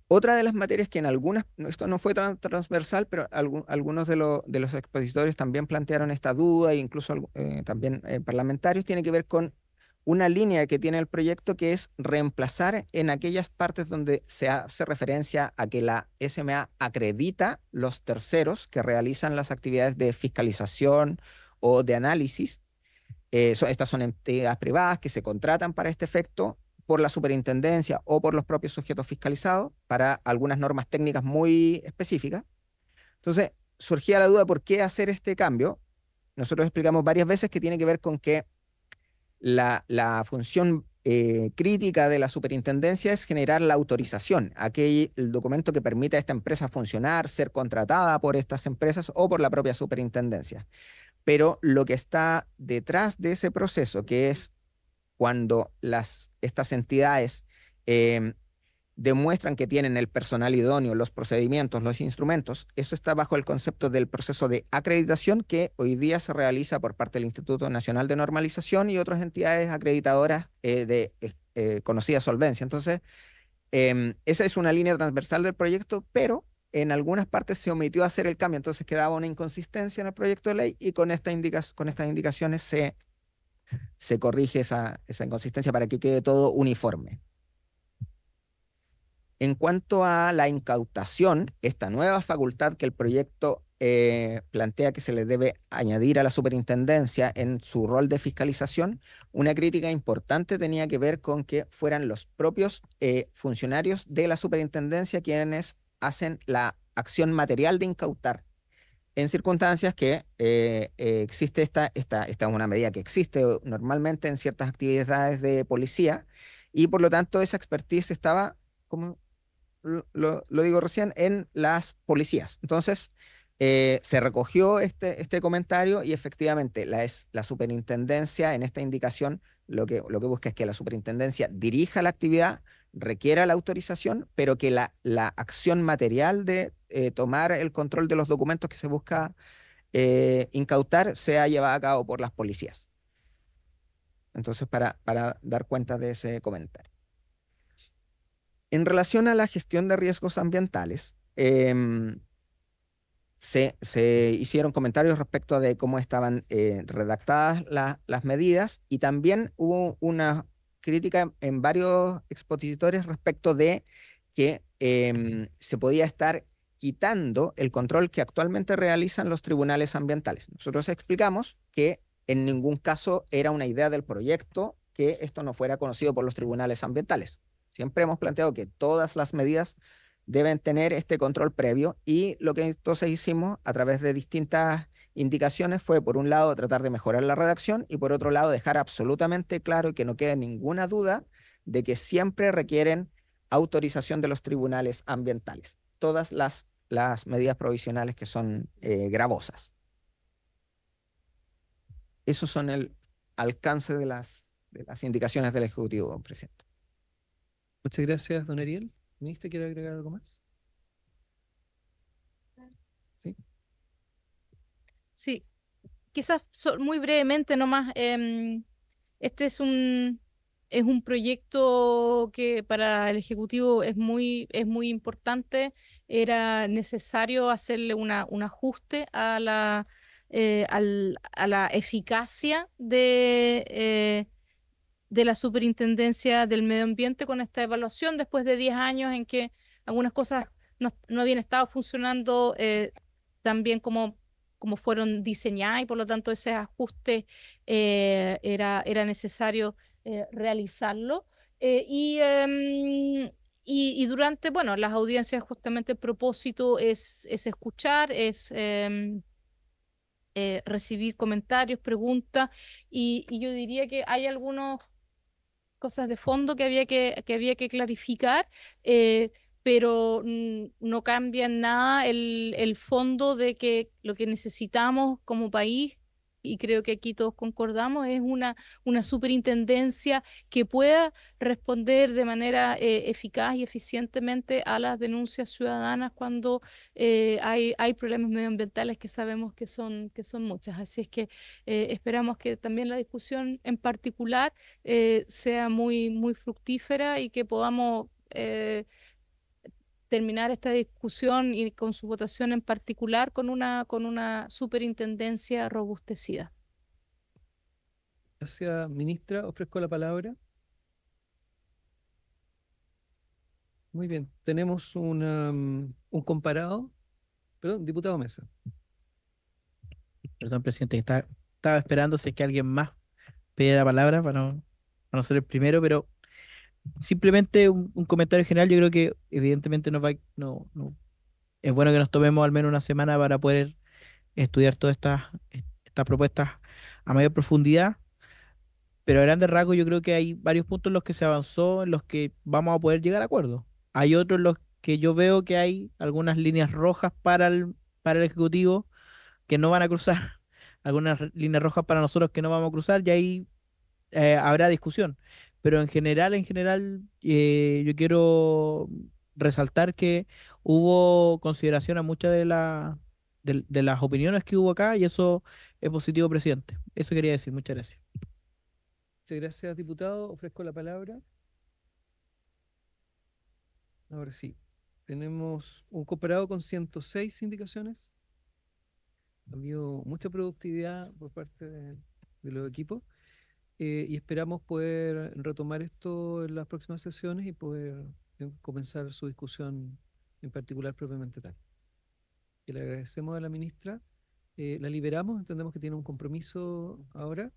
Otra de las materias que en algunas, esto no fue transversal, pero algunos de los expositores también plantearon esta duda, e incluso también parlamentarios, tiene que ver con una línea que tiene el proyecto que es reemplazar en aquellas partes donde se hace referencia a que la SMA acredita los terceros que realizan las actividades de fiscalización o de análisis. Estas son entidades privadas que se contratan para este efecto por la superintendencia o por los propios sujetos fiscalizados para algunas normas técnicas muy específicas. Entonces, surgía la duda por qué hacer este cambio. Nosotros explicamos varias veces que tiene que ver con que la función crítica de la superintendencia es generar la autorización, el documento que permite a esta empresa funcionar, ser contratada por estas empresas o por la propia superintendencia. Pero lo que está detrás de ese proceso, que es cuando estas entidades demuestran que tienen el personal idóneo, los procedimientos, los instrumentos, eso está bajo el concepto del proceso de acreditación que hoy día se realiza por parte del Instituto Nacional de Normalización y otras entidades acreditadoras de conocida solvencia. Entonces, esa es una línea transversal del proyecto, pero en algunas partes se omitió hacer el cambio, entonces quedaba una inconsistencia en el proyecto de ley y con estas indicaciones se corrige esa inconsistencia para que quede todo uniforme. En cuanto a la incautación, esta nueva facultad que el proyecto plantea que se le debe añadir a la superintendencia en su rol de fiscalización, una crítica importante tenía que ver con que fueran los propios funcionarios de la superintendencia quienes hacen la acción material de incautar. en circunstancias que existe esta es una medida que existe normalmente en ciertas actividades de policía y por lo tanto esa expertise estaba, como lo digo recién, en las policías. Entonces, se recogió este comentario y efectivamente la superintendencia en esta indicación lo que busca es que la superintendencia dirija la actividad, requiera la autorización, pero que la acción material de tomar el control de los documentos que se busca incautar sea llevada a cabo por las policías. Entonces, para dar cuenta de ese comentario. En relación a la gestión de riesgos ambientales, se hicieron comentarios respecto de cómo estaban redactadas las medidas y también hubo una crítica en varios expositores respecto de que se podía estar quitando el control que actualmente realizan los tribunales ambientales. Nosotros explicamos que en ningún caso era una idea del proyecto que esto no fuera conocido por los tribunales ambientales. Siempre hemos planteado que todas las medidas deben tener este control previo y lo que entonces hicimos a través de distintas indicaciones fue, por un lado, tratar de mejorar la redacción y por otro lado, dejar absolutamente claro y que no quede ninguna duda de que siempre requieren autorización de los tribunales ambientales. Todas las medidas provisionales que son gravosas. Esos son el alcance de las indicaciones del Ejecutivo, presidente. Muchas gracias, don Ariel. ¿Ministra quiere agregar algo más? Sí. Sí, quizás muy brevemente nomás, este es un proyecto que para el Ejecutivo es muy importante. Era necesario hacerle un ajuste a la eficacia de la Superintendencia del Medio Ambiente con esta evaluación después de 10 años en que algunas cosas no habían estado funcionando tan bien como fueron diseñadas y por lo tanto ese ajuste era necesario realizarlo. Y durante, bueno, las audiencias justamente el propósito es escuchar, recibir comentarios, preguntas y yo diría que hay algunos cosas de fondo que había que clarificar, pero no cambia en nada el fondo de que lo que necesitamos como país, y creo que aquí todos concordamos, es una superintendencia que pueda responder de manera eficaz y eficientemente a las denuncias ciudadanas cuando hay problemas medioambientales que sabemos que son muchas. Así es que esperamos que también la discusión en particular sea muy fructífera y que podamos terminar esta discusión y con su votación en particular con una superintendencia robustecida. Gracias, ministra. Ofrezco la palabra. Muy bien. Tenemos un comparado. Perdón, diputado Mesa. Perdón, presidente, que estaba esperando si es que alguien más pedía la palabra para no ser el primero, pero simplemente un comentario general. Yo creo que evidentemente no, es bueno que nos tomemos al menos una semana para poder estudiar todas estas propuestas a mayor profundidad, pero a grandes rasgos yo creo que hay varios puntos en los que se avanzó, en los que vamos a poder llegar a acuerdos. Hay otros en los que yo veo que hay algunas líneas rojas para el Ejecutivo que no van a cruzar, algunas líneas rojas para nosotros que no vamos a cruzar, y ahí habrá discusión. Pero en general, yo quiero resaltar que hubo consideración a muchas de las opiniones que hubo acá, y eso es positivo, presidente. Eso quería decir. Muchas gracias. Muchas gracias, diputado. Ofrezco la palabra. Ahora sí. Tenemos un comparado con 106 indicaciones. Ha habido mucha productividad por parte de los equipos. Y esperamos poder retomar esto en las próximas sesiones y poder comenzar su discusión en particular propiamente tal. Y le agradecemos a la ministra. La liberamos, entendemos que tiene un compromiso ahora,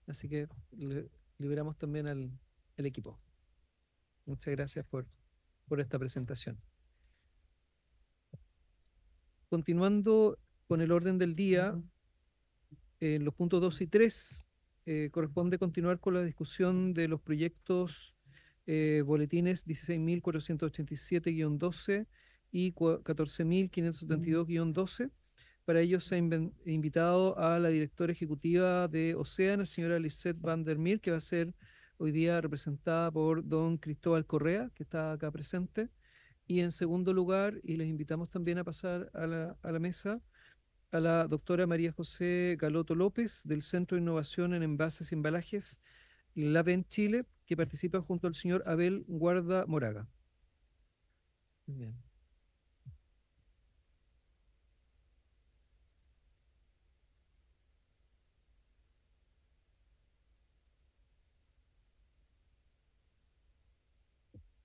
así que liberamos también al equipo. Muchas gracias por esta presentación. Continuando con el orden del día, en los puntos 2 y 3, corresponde continuar con la discusión de los proyectos boletines 16.487-12 y 14.572-12. Para ello se ha invitado a la directora ejecutiva de Océana, señora Lisette van der Meer, que va a ser hoy día representada por don Cristóbal Correa, que está acá presente. Y en segundo lugar, y les invitamos también a pasar a la mesa, a la doctora María José Galoto López, del Centro de Innovación en Envases y Embalajes, LAVEN Chile, que participa junto al señor Abel Guarda Moraga. Bien.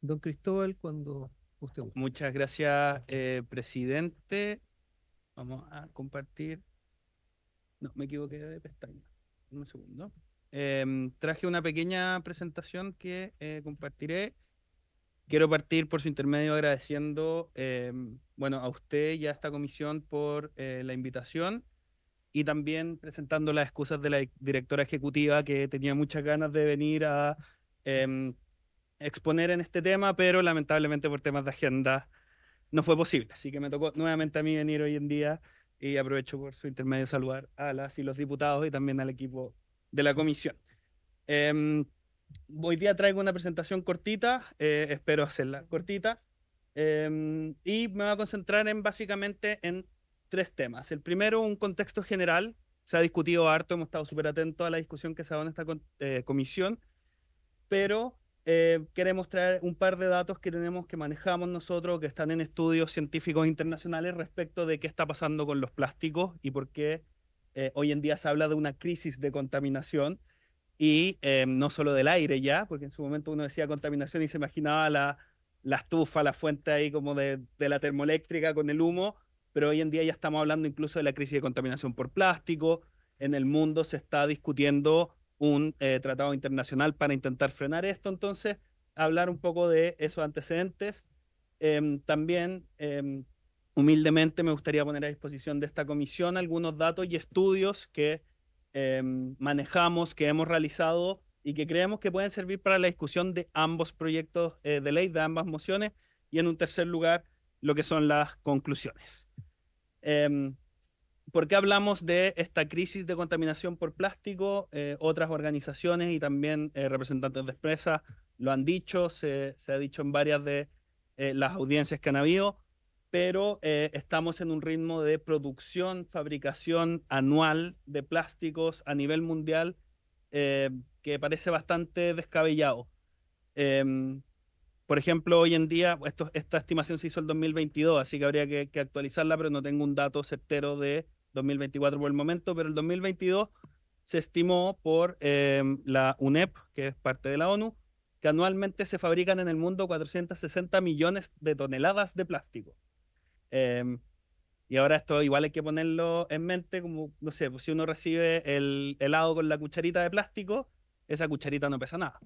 Don Cristóbal, cuando usted guste. Muchas gracias, presidente. Vamos a compartir. No, me equivoqué de pestaña. Un segundo. Traje una pequeña presentación que compartiré. Quiero partir por su intermedio agradeciendo bueno, a usted y a esta comisión por la invitación y también presentando las excusas de la directora ejecutiva, que tenía muchas ganas de venir a exponer en este tema, pero lamentablemente por temas de agenda no fue posible. Así que me tocó nuevamente a mí venir hoy en día, y aprovecho por su intermedio saludar a las y los diputados y también al equipo de la comisión. Hoy día traigo una presentación cortita, espero hacerla cortita, y me voy a concentrar básicamente en tres temas. El primero, un contexto general. Se ha discutido harto, hemos estado súper atentos a la discusión que se ha dado en esta comisión, pero queremos traer un par de datos que tenemos, que manejamos nosotros, que están en estudios científicos internacionales respecto de qué está pasando con los plásticos y por qué hoy en día se habla de una crisis de contaminación, y no solo del aire ya, porque en su momento uno decía contaminación y se imaginaba la estufa, la fuente ahí como de la termoeléctrica con el humo, pero hoy en día ya estamos hablando incluso de la crisis de contaminación por plástico. En el mundo se está discutiendo un tratado internacional para intentar frenar esto. Entonces, hablar un poco de esos antecedentes. También, humildemente, me gustaría poner a disposición de esta comisión algunos datos y estudios que manejamos, que hemos realizado y que creemos que pueden servir para la discusión de ambos proyectos de ley, de ambas mociones, y en un tercer lugar, lo que son las conclusiones. ¿Por qué hablamos de esta crisis de contaminación por plástico? Otras organizaciones y también representantes de empresas lo han dicho, se ha dicho en varias de las audiencias que han habido, pero estamos en un ritmo de producción, fabricación anual de plásticos a nivel mundial que parece bastante descabellado. Por ejemplo, hoy en día, esta estimación se hizo el 2022, así que habría que actualizarla, pero no tengo un dato certero de 2024 por el momento, pero el 2022 se estimó por la UNEP, que es parte de la ONU, que anualmente se fabrican en el mundo 460 millones de toneladas de plástico. Y ahora esto igual hay que ponerlo en mente, como, no sé, pues si uno recibe el helado con la cucharita de plástico, esa cucharita no pesa nada.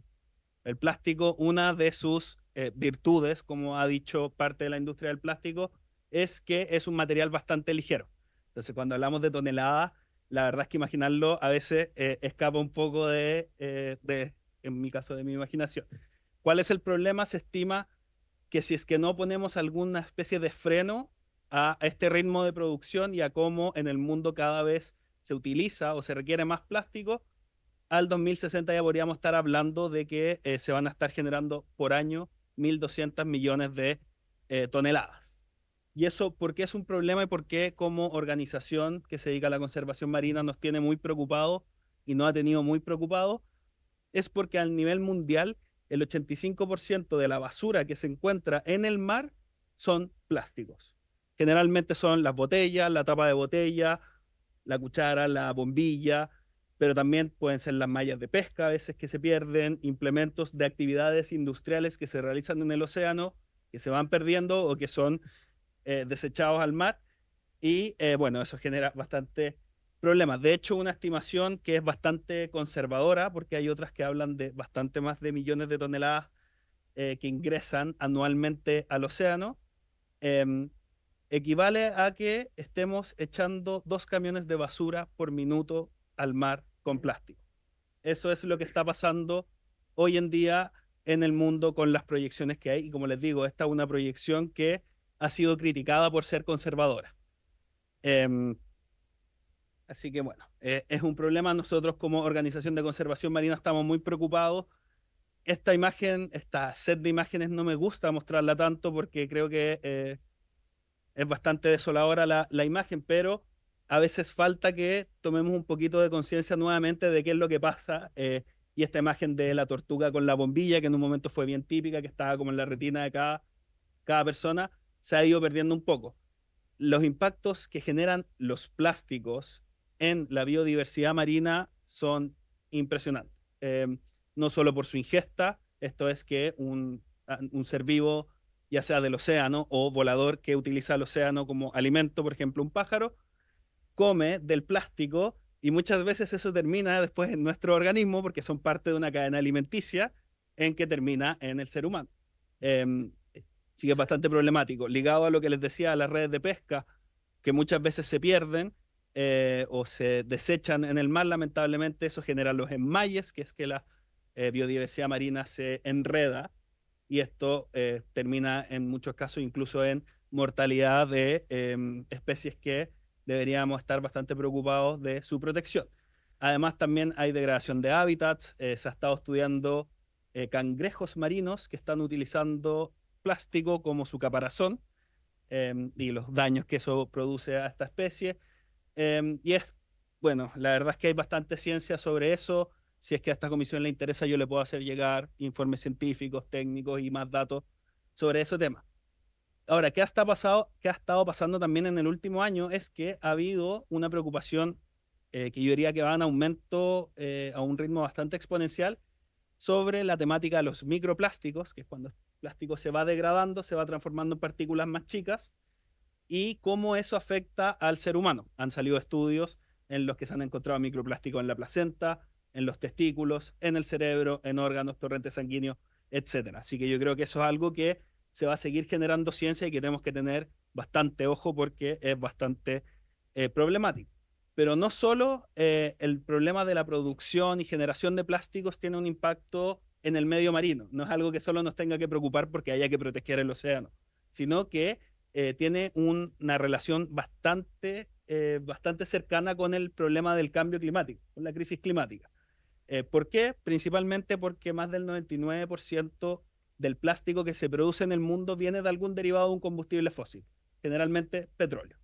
El plástico, una de sus virtudes, como ha dicho parte de la industria del plástico, es que es un material bastante ligero. Entonces, cuando hablamos de toneladas, la verdad es que imaginarlo a veces escapa un poco en mi caso, de mi imaginación. ¿Cuál es el problema? Se estima que si es que no ponemos alguna especie de freno a este ritmo de producción y a cómo en el mundo cada vez se utiliza o se requiere más plástico, al 2060 ya podríamos estar hablando de que se van a estar generando por año 1.200 millones de toneladas. Y eso, ¿por qué es un problema y por qué como organización que se dedica a la conservación marina nos tiene muy preocupados y nos ha tenido muy preocupados? Es porque a nivel mundial el 85% de la basura que se encuentra en el mar son plásticos. Generalmente son las botellas, la tapa de botella, la cuchara, la bombilla, pero también pueden ser las mallas de pesca a veces que se pierden, implementos de actividades industriales que se realizan en el océano, que se van perdiendo o que son desechados al mar, y bueno, eso genera bastante problemas. De hecho, una estimación que es bastante conservadora, porque hay otras que hablan de bastante más de millones de toneladas que ingresan anualmente al océano, equivale a que estemos echando 2 camiones de basura por minuto al mar con plástico. Eso es lo que está pasando hoy en día en el mundo con las proyecciones que hay. Y como les digo, esta es una proyección que ha sido criticada por ser conservadora. Así que bueno, es un problema. Nosotros como Organización de Conservación Marina estamos muy preocupados. Esta imagen, esta set de imágenes no me gusta mostrarla tanto porque creo que es bastante desoladora la imagen, pero a veces falta que tomemos un poquito de conciencia nuevamente de qué es lo que pasa. Y esta imagen de la tortuga con la bombilla, que en un momento fue bien típica, que estaba como en la retina de cada persona, se ha ido perdiendo un poco. Los impactos que generan los plásticos en la biodiversidad marina son impresionantes. No solo por su ingesta, esto es que un ser vivo, ya sea del océano o volador que utiliza el océano como alimento, por ejemplo un pájaro, come del plástico y muchas veces eso termina después en nuestro organismo porque son parte de una cadena alimenticia en que termina en el ser humano. Sí que es bastante problemático. Ligado a lo que les decía, a las redes de pesca, que muchas veces se pierden o se desechan en el mar, lamentablemente eso genera los enmayes, que es que la biodiversidad marina se enreda y esto termina en muchos casos incluso en mortalidad de especies que deberíamos estar bastante preocupados de su protección. Además, también hay degradación de hábitats. Se ha estado estudiando cangrejos marinos que están utilizando plástico como su caparazón y los daños que eso produce a esta especie. Y bueno, la verdad es que hay bastante ciencia sobre eso. Si es que a esta comisión le interesa, yo le puedo hacer llegar informes científicos, técnicos y más datos sobre ese tema. Ahora, ¿qué ha estado pasando también en el último año? Es que ha habido una preocupación que yo diría que va en aumento a un ritmo bastante exponencial sobre la temática de los microplásticos, que es cuando el plástico se va degradando, se va transformando en partículas más chicas, y cómo eso afecta al ser humano. Han salido estudios en los que se han encontrado microplásticos en la placenta, en los testículos, en el cerebro, en órganos, torrentes sanguíneos, etc. Así que yo creo que eso es algo que se va a seguir generando ciencia y que tenemos que tener bastante ojo porque es bastante problemático. Pero no solo el problema de la producción y generación de plásticos tiene un impacto en el medio marino. No es algo que solo nos tenga que preocupar porque haya que proteger el océano, sino que tiene una relación bastante cercana con el problema del cambio climático, con la crisis climática. ¿Por qué? Principalmente porque más del 99% del plástico que se produce en el mundo viene de algún derivado de un combustible fósil, generalmente petróleo.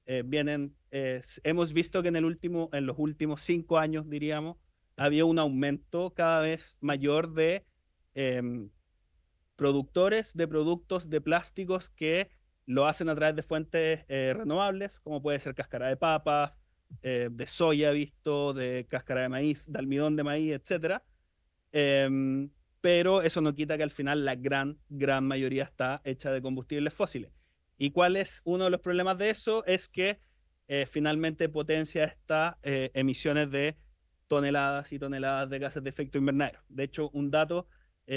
Hemos visto que en los últimos 5 años, diríamos, había un aumento cada vez mayor de productores de productos de plásticos que lo hacen a través de fuentes renovables, como puede ser cáscara de papa, de soya, de cáscara de maíz, de almidón de maíz, etc. Pero eso no quita que al final la gran mayoría está hecha de combustibles fósiles. ¿Y cuál es uno de los problemas de eso? Es que finalmente potencia estas emisiones de toneladas y toneladas de gases de efecto invernadero. De hecho, un dato,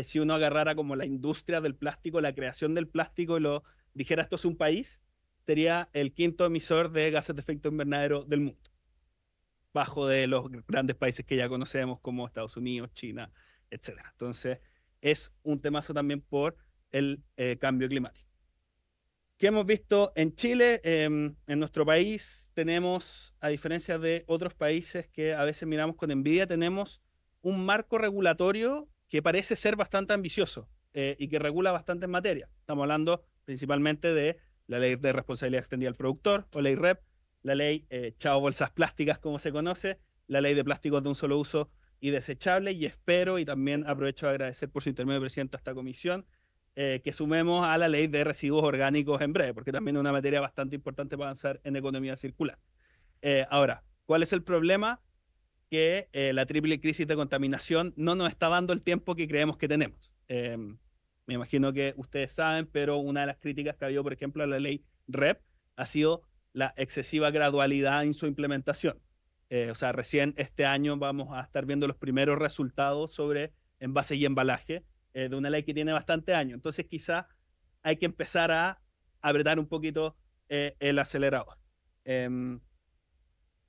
si uno agarrara como la industria del plástico, la creación del plástico y lo dijera esto es un país, sería el 5º emisor de gases de efecto invernadero del mundo, bajo de los grandes países que ya conocemos como Estados Unidos, China, etc. Entonces, es un temazo también por el cambio climático. ¿Qué hemos visto en Chile? En nuestro país tenemos, a diferencia de otros países que a veces miramos con envidia, tenemos un marco regulatorio que parece ser bastante ambicioso y que regula bastante en materia. Estamos hablando principalmente de la Ley de Responsabilidad Extendida al Productor, o Ley REP, la Ley Chao Bolsas Plásticas, como se conoce, la Ley de Plásticos de un Solo Uso y Desechable, y espero, y también aprovecho de agradecer por su intermedio, presidente, a esta comisión, que sumemos a la Ley de Residuos Orgánicos en breve, porque también es una materia bastante importante para avanzar en economía circular. Ahora, ¿cuál es el problema? Que la triple crisis de contaminación no nos está dando el tiempo que creemos que tenemos. Me imagino que ustedes saben, pero una de las críticas que ha habido, por ejemplo, a la ley REP ha sido la excesiva gradualidad en su implementación. O sea, recién este año vamos a estar viendo los primeros resultados sobre envase y embalaje de una ley que tiene bastante años. Entonces, quizá hay que empezar a apretar un poquito el acelerador.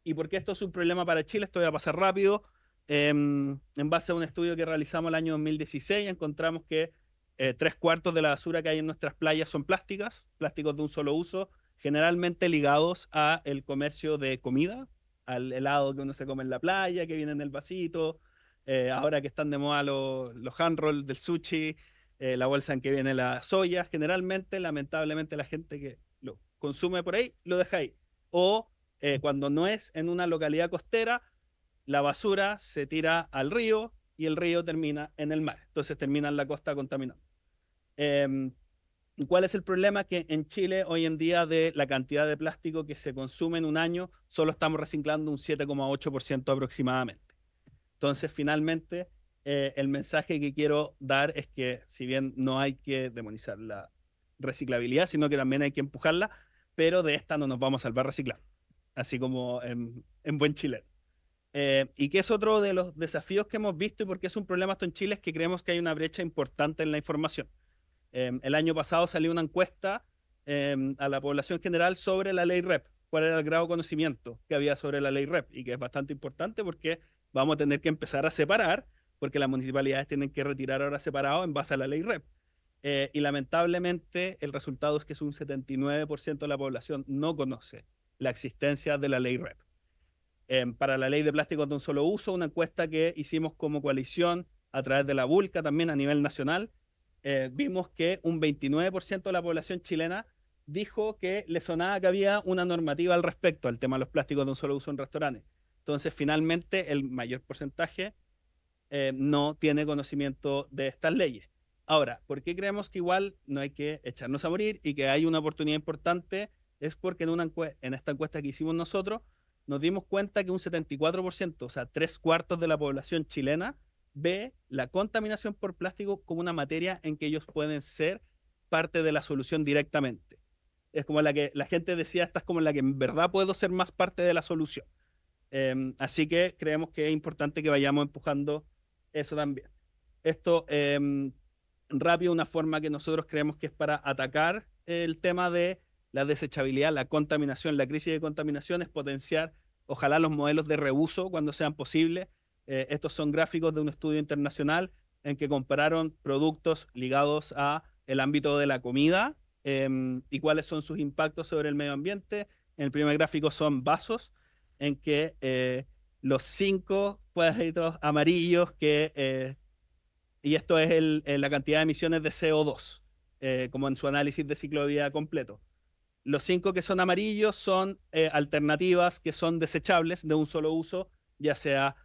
¿Y por qué esto es un problema para Chile? Esto voy a pasar rápido. En base a un estudio que realizamos el año 2016, encontramos que 3/4 de la basura que hay en nuestras playas son plásticos de un solo uso, generalmente ligados al comercio de comida, al helado que uno se come en la playa, que viene en el vasito, ahora que están de moda los hand rolls del sushi, la bolsa en que viene la soya. Generalmente, lamentablemente, la gente que lo consume por ahí lo deja ahí. O cuando no es en una localidad costera, la basura se tira al río y el río termina en el mar. Entonces termina en la costa contaminada. ¿Cuál es el problema? Que en Chile hoy en día, de la cantidad de plástico que se consume en un año, solo estamos reciclando un 7,8% aproximadamente. Entonces, finalmente, el mensaje que quiero dar es que, si bien no hay que demonizar la reciclabilidad, sino que también hay que empujarla, pero de esta no nos vamos a salvar reciclando, así como en buen chileno. Y que es otro de los desafíos que hemos visto, y porque es un problema esto en Chile, es que creemos que hay una brecha importante en la información. El año pasado salió una encuesta a la población general sobre la ley REP, cuál era el grado de conocimiento que había sobre la ley REP, y que es bastante importante porque vamos a tener que empezar a separar, porque las municipalidades tienen que retirar ahora separado en base a la ley REP. Y lamentablemente el resultado es que es un 79% de la población no conoce la existencia de la ley REP. Para la ley de plásticos de un solo uso, una encuesta que hicimos como coalición a través de la Vulca también a nivel nacional, vimos que un 29% de la población chilena dijo que le sonaba que había una normativa al respecto al tema de los plásticos de un solo uso en restaurantes. Entonces, finalmente, el mayor porcentaje no tiene conocimiento de estas leyes. Ahora, ¿por qué creemos que igual no hay que echarnos a morir y que hay una oportunidad importante? Es porque en esta encuesta que hicimos nosotros, nos dimos cuenta que un 74%, o sea, 3/4 de la población chilena, ve la contaminación por plástico como una materia en que ellos pueden ser parte de la solución directamente. Es como la que la gente decía, esta es como la que en verdad puedo ser más parte de la solución. Así que creemos que es importante que vayamos empujando eso también. Esto, rápido, una forma que nosotros creemos que es para atacar el tema de la desechabilidad, la contaminación, la crisis de contaminación, es potenciar, ojalá, los modelos de reuso cuando sean posibles. Estos son gráficos de un estudio internacional en que compararon productos ligados a el ámbito de la comida y cuáles son sus impactos sobre el medio ambiente. En el primer gráfico son vasos, en que los 5 cuadritos amarillos y esto es la cantidad de emisiones de CO2, como en su análisis de ciclo de vida completo. Los 5 que son amarillos son alternativas que son desechables de un solo uso, ya sea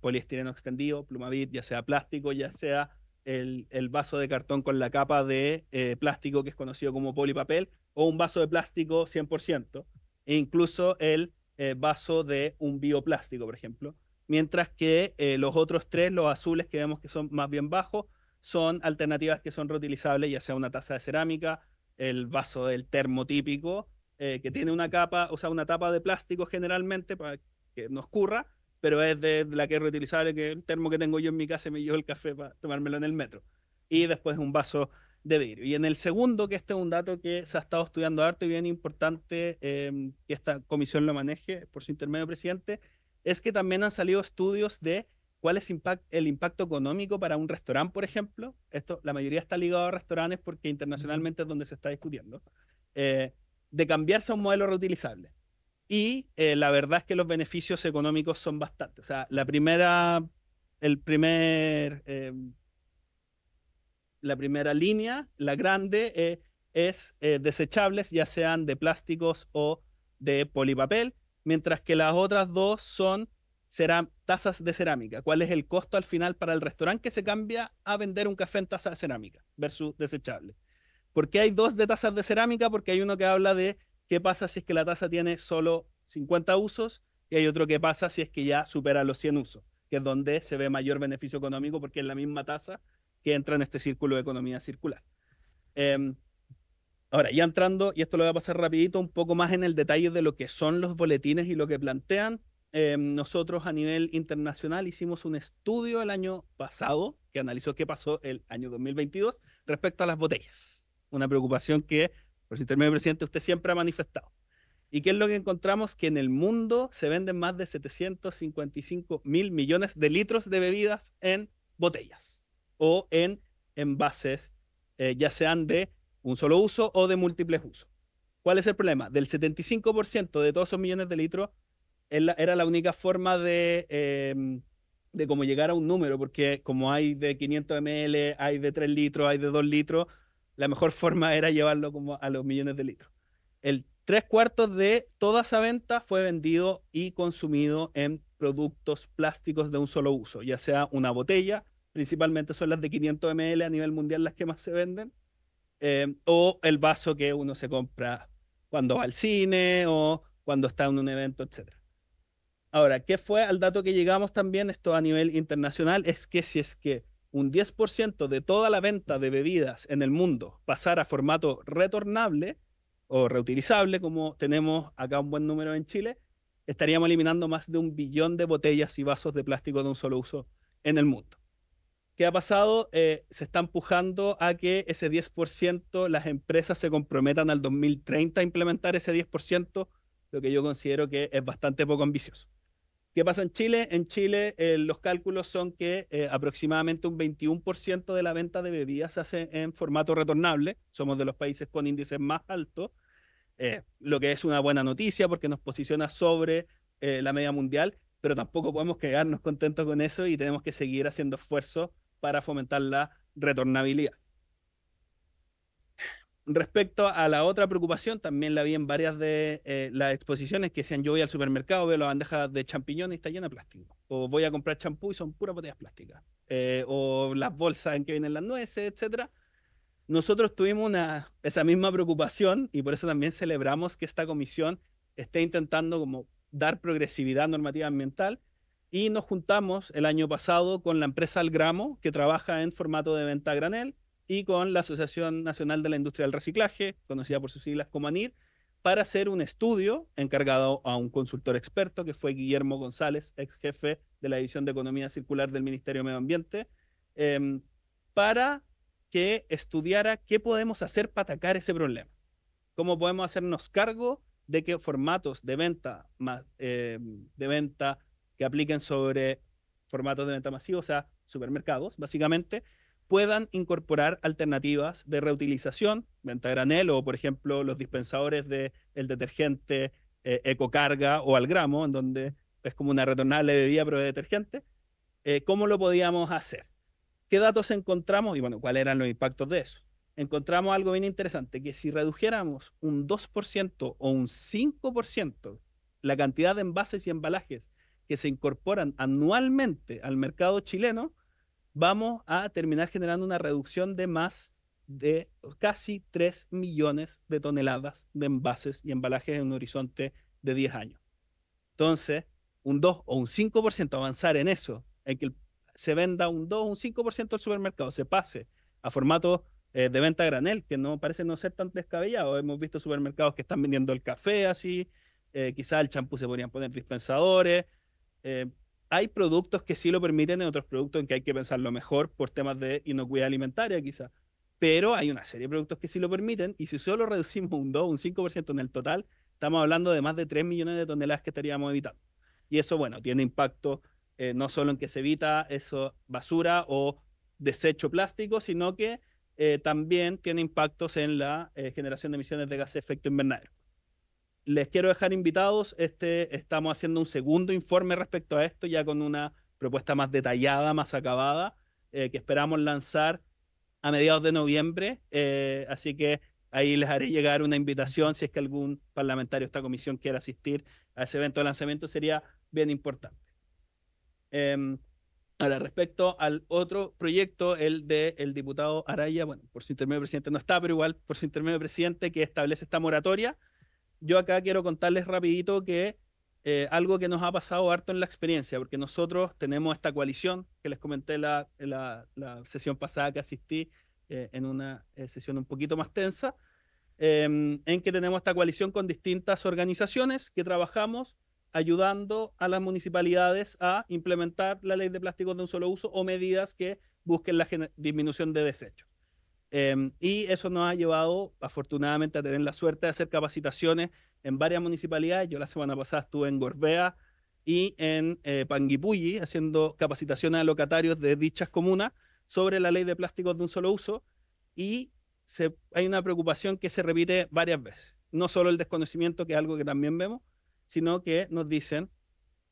poliestireno extendido, Plumavit, ya sea plástico, ya sea el vaso de cartón con la capa de plástico que es conocido como polipapel, o un vaso de plástico 100%, e incluso el vaso de un bioplástico, por ejemplo. Mientras que los otros 3, los azules que vemos que son más bien bajos, son alternativas que son reutilizables, ya sea una taza de cerámica, el vaso del termo típico, que tiene una capa, o sea, una tapa de plástico generalmente para que no escurra, pero es de la que es reutilizable, que el termo que tengo yo en mi casa, me llevo el café para tomármelo en el metro. Y después un vaso de vidrio. Y en el segundo, que este es un dato que se ha estado estudiando harto y bien importante, que esta comisión lo maneje por su intermedio, presidente, es que también han salido estudios de cuál es el impacto económico para un restaurante, por ejemplo. Esto, la mayoría está ligado a restaurantes porque internacionalmente es donde se está discutiendo, de cambiarse a un modelo reutilizable. Y la verdad es que los beneficios económicos son bastantes. O sea, la primera línea, la grande, es desechables, ya sean de plásticos o de polipapel, mientras que las otras dos serán tazas de cerámica. ¿Cuál es el costo al final para el restaurante que se cambia a vender un café en taza de cerámica versus desechable? ¿Por qué hay 2 de tazas de cerámica? Porque hay uno que habla de qué pasa si es que la taza tiene solo 50 usos y hay otro que pasa si es que ya supera los 100 usos, que es donde se ve mayor beneficio económico porque es la misma taza que entra en este círculo de economía circular. Ahora, ya entrando, y esto lo voy a pasar rapidito, un poco más en el detalle de lo que son los boletines y lo que plantean. Nosotros a nivel internacional hicimos un estudio el año pasado que analizó qué pasó el año 2022 respecto a las botellas. Una preocupación que Por su intermedio, presidente, usted siempre ha manifestado. ¿Y qué es lo que encontramos? Que en el mundo se venden más de 755.000 millones de litros de bebidas en botellas o en envases, ya sean de un solo uso o de múltiples usos. ¿Cuál es el problema? Del 75% de todos esos millones de litros era la única forma de cómo llegar a un número, porque como hay de 500 ml, hay de 3 litros, hay de 2 litros, la mejor forma era llevarlo como a los millones de litros. El 3/4 de toda esa venta fue vendido y consumido en productos plásticos de un solo uso, ya sea una botella, principalmente son las de 500 ml a nivel mundial las que más se venden, o el vaso que uno se compra cuando va al cine o cuando está en un evento, etc. Ahora, ¿qué fue al dato que llegamos también, esto a nivel internacional? Es que si es que un 10% de toda la venta de bebidas en el mundo pasara a formato retornable o reutilizable, como tenemos acá un buen número en Chile, estaríamos eliminando más de 1 billón de botellas y vasos de plástico de un solo uso en el mundo. ¿Qué ha pasado? Se está empujando a que ese 10%, las empresas se comprometan al 2030 a implementar ese 10%, lo que yo considero que es bastante poco ambicioso. ¿Qué pasa en Chile? En Chile los cálculos son que aproximadamente un 21% de la venta de bebidas se hace en formato retornable. Somos de los países con índices más altos, lo que es una buena noticia porque nos posiciona sobre la media mundial, pero tampoco podemos quedarnos contentos con eso y tenemos que seguir haciendo esfuerzos para fomentar la retornabilidad. Respecto a la otra preocupación, también la vi en varias de las exposiciones que decían: yo voy al supermercado, veo la bandeja de champiñones y está llena de plástico. O voy a comprar champú y son puras botellas plásticas. O las bolsas en que vienen las nueces, etc. Nosotros tuvimos esa misma preocupación y por eso también celebramos que esta comisión esté intentando como dar progresividad normativa ambiental y nos juntamos el año pasado con la empresa Algramo, que trabaja en formato de venta a granel, y con la Asociación Nacional de la Industria del Reciclaje, conocida por sus siglas como ANIR, para hacer un estudio encargado a un consultor experto que fue Guillermo González, ex jefe de la División de Economía Circular del Ministerio de Medio Ambiente, para que estudiara qué podemos hacer para atacar ese problema. Cómo podemos hacernos cargo de que formatos de venta que apliquen sobre formatos de venta masivos, o sea, supermercados, básicamente, puedan incorporar alternativas de reutilización, venta a granel o, por ejemplo, los dispensadores del detergente Ecocarga o Algramo, en donde es como una retornable bebida pero de detergente. ¿Cómo lo podíamos hacer? ¿Qué datos encontramos? Y bueno, ¿cuáles eran los impactos de eso? Encontramos algo bien interesante, que si redujéramos un 2% o un 5% la cantidad de envases y embalajes que se incorporan anualmente al mercado chileno, vamos a terminar generando una reducción de más de casi 3 millones de toneladas de envases y embalajes en un horizonte de 10 años. Entonces, un 2 o un 5% avanzar en eso, en que se venda un 2 o un 5% del supermercado, se pase a formato de venta a granel, que no parece no ser tan descabellado. Hemos visto supermercados que están vendiendo el café así, quizás el champú se podrían poner dispensadores. Hay productos que sí lo permiten, en otros productos en que hay que pensarlo mejor por temas de inocuidad alimentaria quizás. Pero hay una serie de productos que sí lo permiten y si solo reducimos un 2 o un 5% en el total, estamos hablando de más de 3 millones de toneladas que estaríamos evitando. Y eso, bueno, tiene impacto no solo en que se evita eso, basura o desecho plástico, sino que también tiene impactos en la generación de emisiones de gases de efecto invernadero. Les quiero dejar invitados, estamos haciendo un segundo informe respecto a esto, ya con una propuesta más detallada, más acabada, que esperamos lanzar a mediados de noviembre, así que ahí les haré llegar una invitación si es que algún parlamentario de esta comisión quiere asistir a ese evento de lanzamiento, sería bien importante. Ahora, respecto al otro proyecto, el del diputado Araya, bueno, por su intermedio presidente no está, pero igual por su intermedio presidente que establece esta moratoria, yo acá quiero contarles rapidito que algo que nos ha pasado harto en la experiencia, porque nosotros tenemos esta coalición que les comenté en la sesión pasada que asistí, en una sesión un poquito más tensa, en que tenemos esta coalición con distintas organizaciones que trabajamos ayudando a las municipalidades a implementar la ley de plásticos de un solo uso o medidas que busquen la disminución de desechos. Y eso nos ha llevado, afortunadamente, a tener la suerte de hacer capacitaciones en varias municipalidades. Yo la semana pasada estuve en Gorbea y en Panguipulli haciendo capacitaciones a locatarios de dichas comunas sobre la ley de plásticos de un solo uso, y hay una preocupación que se repite varias veces. No solo el desconocimiento, que es algo que también vemos, sino que nos dicen,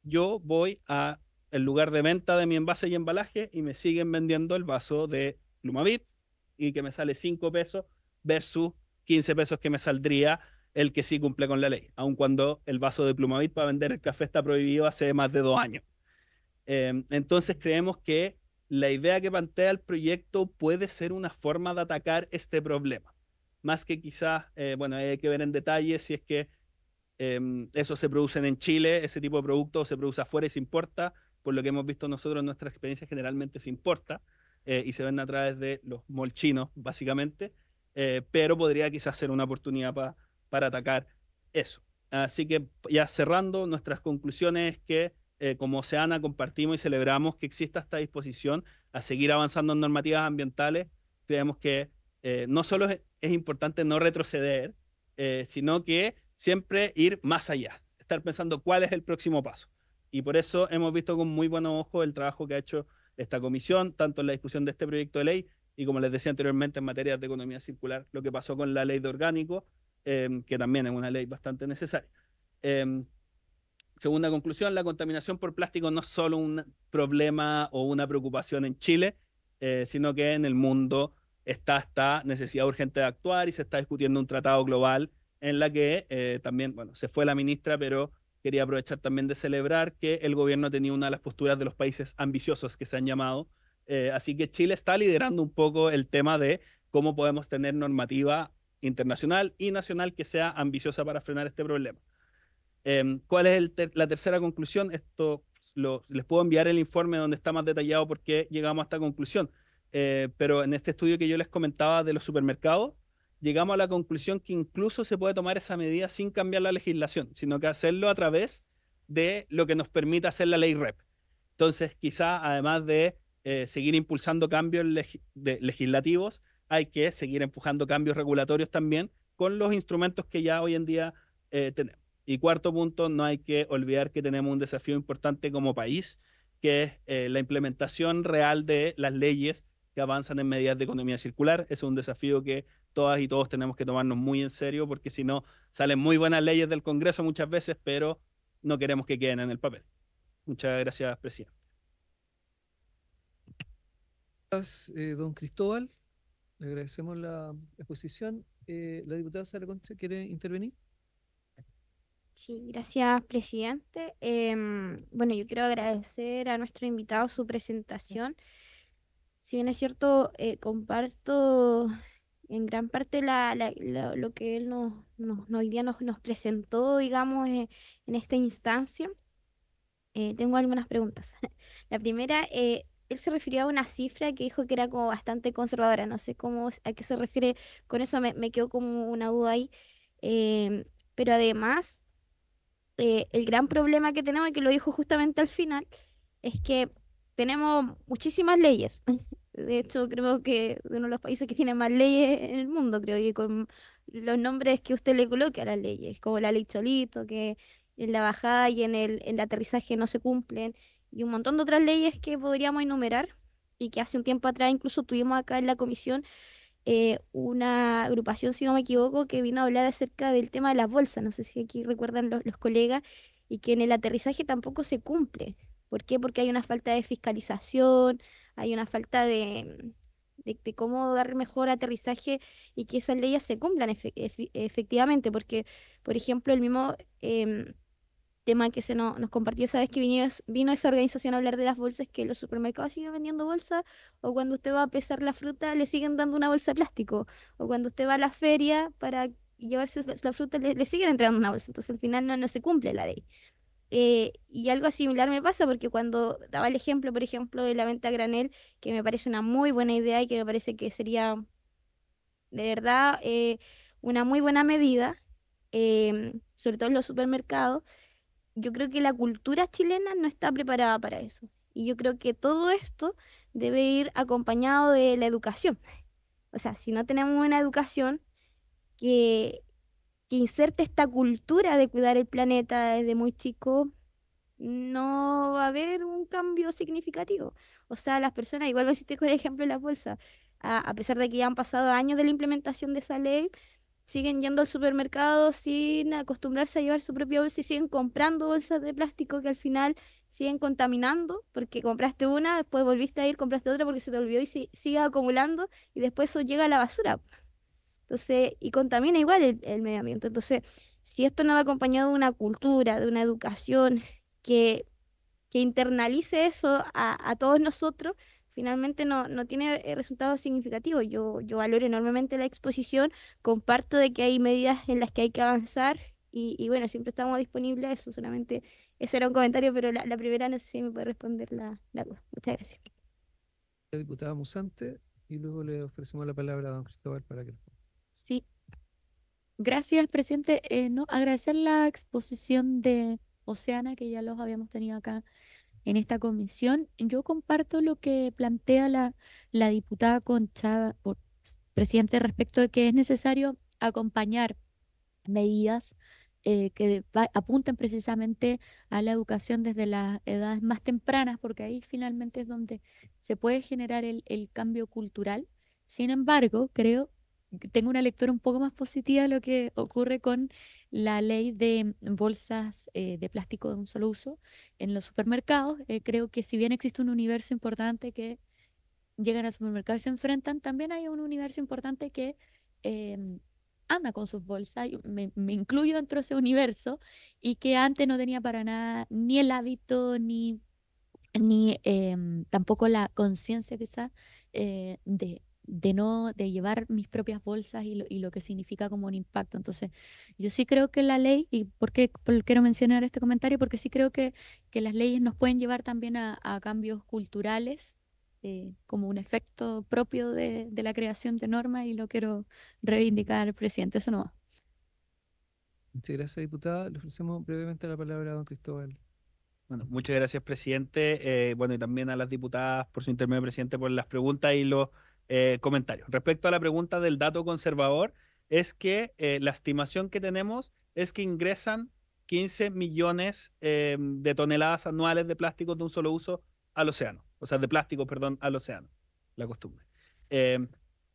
yo voy a el lugar de venta de mi envase y embalaje y me siguen vendiendo el vaso de Plumavit y que me sale 5 pesos versus 15 pesos que me saldría el que sí cumple con la ley, aun cuando el vaso de Plumavit para vender el café está prohibido hace más de 2 años. Entonces creemos que la idea que plantea el proyecto puede ser una forma de atacar este problema, más que quizás, bueno, hay que ver en detalle si es que eso se producen en Chile, ese tipo de productos se produce afuera y se importa. Por lo que hemos visto nosotros en nuestra experiencia, generalmente se importa y se ven a través de los molchinos, básicamente, pero podría quizás ser una oportunidad para atacar eso. Así que ya cerrando, nuestras conclusiones es que como Oceana compartimos y celebramos que exista esta disposición a seguir avanzando en normativas ambientales. Creemos que no solo es importante no retroceder, sino que siempre ir más allá, estar pensando cuál es el próximo paso. Y por eso hemos visto con muy buenos ojos el trabajo que ha hecho esta comisión, tanto en la discusión de este proyecto de ley y, como les decía anteriormente, en materia de economía circular, lo que pasó con la ley de orgánico, que también es una ley bastante necesaria. Segunda conclusión, la contaminación por plástico no es solo un problema o una preocupación en Chile, sino que en el mundo está esta necesidad urgente de actuar y se está discutiendo un tratado global en la que también, bueno, se fue la ministra, pero quería aprovechar también de celebrar que el gobierno tenía una de las posturas de los países ambiciosos que se han llamado. Así que Chile está liderando un poco el tema de cómo podemos tener normativa internacional y nacional que sea ambiciosa para frenar este problema. ¿Cuál es la tercera conclusión? Esto les puedo enviar el informe donde está más detallado por qué llegamos a esta conclusión. Pero en este estudio que yo les comentaba de los supermercados, llegamos a la conclusión que incluso se puede tomar esa medida sin cambiar la legislación, sino que hacerlo a través de lo que nos permite hacer la ley REP. Entonces, quizá además de seguir impulsando cambios legislativos, hay que seguir empujando cambios regulatorios también con los instrumentos que ya hoy en día tenemos. Y cuarto punto, no hay que olvidar que tenemos un desafío importante como país, que es la implementación real de las leyes que avanzan en medidas de economía circular. Es un desafío que todas y todos tenemos que tomarnos muy en serio, porque si no, salen muy buenas leyes del Congreso muchas veces, pero no queremos que queden en el papel. Muchas gracias, presidente. Gracias, don Cristóbal. Le agradecemos la exposición. La diputada Sara Concha, ¿quiere intervenir? Sí, gracias, presidente. Bueno, yo quiero agradecer a nuestro invitado su presentación. Si bien es cierto, comparto en gran parte lo que él hoy día nos presentó, digamos, en esta instancia. Tengo algunas preguntas. La primera, él se refirió a una cifra que dijo que era como bastante conservadora. No sé a qué se refiere con eso, me quedó como una duda ahí. Pero además, el gran problema que tenemos, y que lo dijo justamente al final, es que tenemos muchísimas leyes. De hecho, creo que es uno de los países que tiene más leyes en el mundo, creo, y con los nombres que usted le coloque a las leyes, como la ley Cholito, que en la bajada y en el aterrizaje no se cumplen, y un montón de otras leyes que podríamos enumerar, y que hace un tiempo atrás incluso tuvimos acá en la comisión una agrupación, si no me equivoco, que vino a hablar acerca del tema de las bolsas. No sé si aquí recuerdan los colegas, y que en el aterrizaje tampoco se cumple. ¿Por qué? Porque hay una falta de fiscalización, hay una falta de cómo dar mejor aterrizaje y que esas leyes se cumplan efectivamente. Porque, por ejemplo, el mismo tema que nos compartió esa vez que vino esa organización a hablar de las bolsas, que los supermercados siguen vendiendo bolsas, o cuando usted va a pesar la fruta le siguen dando una bolsa de plástico, o cuando usted va a la feria para llevarse la fruta le siguen entregando una bolsa. Entonces al final no se cumple la ley. Y algo similar me pasa porque cuando daba el ejemplo, por ejemplo, de la venta a granel, que me parece una muy buena idea y que me parece que sería de verdad una muy buena medida, sobre todo en los supermercados, yo creo que la cultura chilena no está preparada para eso. Y yo creo que todo esto debe ir acompañado de la educación. O sea, si no tenemos una educación que, que inserte esta cultura de cuidar el planeta desde muy chico, no va a haber un cambio significativo. O sea, las personas, igual va a existir con el ejemplo de la bolsa, a pesar de que ya han pasado años de la implementación de esa ley, siguen yendo al supermercado sin acostumbrarse a llevar su propia bolsa y siguen comprando bolsas de plástico que al final siguen contaminando porque compraste una, después volviste a ir, compraste otra porque se te olvidó y sigue acumulando y después eso llega a la basura. Entonces, y contamina igual el medio ambiente. Entonces, si esto no va acompañado de una cultura, de una educación que, que internalice eso a todos nosotros, finalmente no tiene resultados significativos. Yo valoro enormemente la exposición, comparto de que hay medidas en las que hay que avanzar y bueno, siempre estamos disponibles a eso. Solamente ese era un comentario, pero la primera no sé si me puede responder la cosa. Muchas gracias. La diputada Musante, y luego le ofrecemos la palabra a don Cristóbal para que responda. Sí, gracias, presidente. No, agradecer la exposición de Oceana, que ya los habíamos tenido acá en esta comisión. Yo comparto lo que plantea la diputada Concha, presidente, respecto de que es necesario acompañar medidas que apunten precisamente a la educación desde las edades más tempranas, porque ahí finalmente es donde se puede generar el cambio cultural. Sin embargo, creo que tengo una lectura un poco más positiva de lo que ocurre con la ley de bolsas de plástico de un solo uso en los supermercados. Creo que si bien existe un universo importante que llegan al supermercado y se enfrentan, también hay un universo importante que em, anda con sus bolsas, yo me incluyo dentro de ese universo, y que antes no tenía para nada ni el hábito ni tampoco la conciencia quizás de llevar mis propias bolsas y lo que significa como un impacto. Entonces, yo sí creo que la ley, y quiero mencionar este comentario, porque sí creo que las leyes nos pueden llevar también a cambios culturales, como un efecto propio de la creación de normas, y lo quiero reivindicar, presidente. Eso no va. Muchas gracias, diputada. Le ofrecemos brevemente la palabra a don Cristóbal. Bueno, muchas gracias, presidente. Bueno, y también a las diputadas por su intermedio, presidente, por las preguntas y los comentarios. Respecto a la pregunta del dato conservador, es que la estimación que tenemos es que ingresan 15 millones de toneladas anuales de plásticos de un solo uso al océano. O sea, de plástico, perdón, al océano, la costumbre. ¿Qué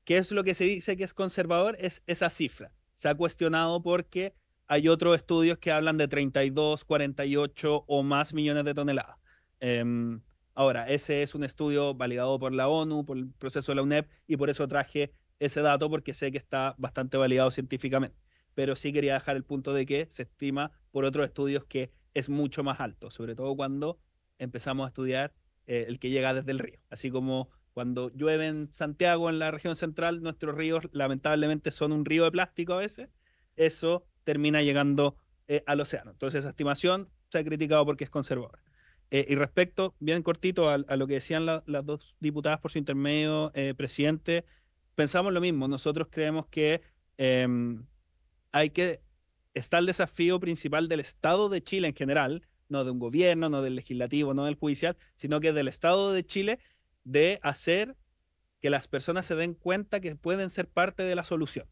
es lo que se dice que es conservador? Es esa cifra. Se ha cuestionado porque hay otros estudios que hablan de 32, 48 o más millones de toneladas. Ahora, ese es un estudio validado por la ONU, por el proceso de la UNEP, y por eso traje ese dato, porque sé que está bastante validado científicamente. Pero sí quería dejar el punto de que se estima por otros estudios que es mucho más alto, sobre todo cuando empezamos a estudiar el que llega desde el río. Así como cuando llueve en Santiago, en la región central, nuestros ríos lamentablemente son un río de plástico a veces. Eso termina llegando al océano. Entonces esa estimación se ha criticado porque es conservadora. Y respecto, bien cortito, a lo que decían las dos diputadas por su intermedio, presidente, pensamos lo mismo. Nosotros creemos que está el desafío principal del Estado de Chile en general, no de un gobierno, no del legislativo, no del judicial, sino que del Estado de Chile, de hacer que las personas se den cuenta que pueden ser parte de la solución.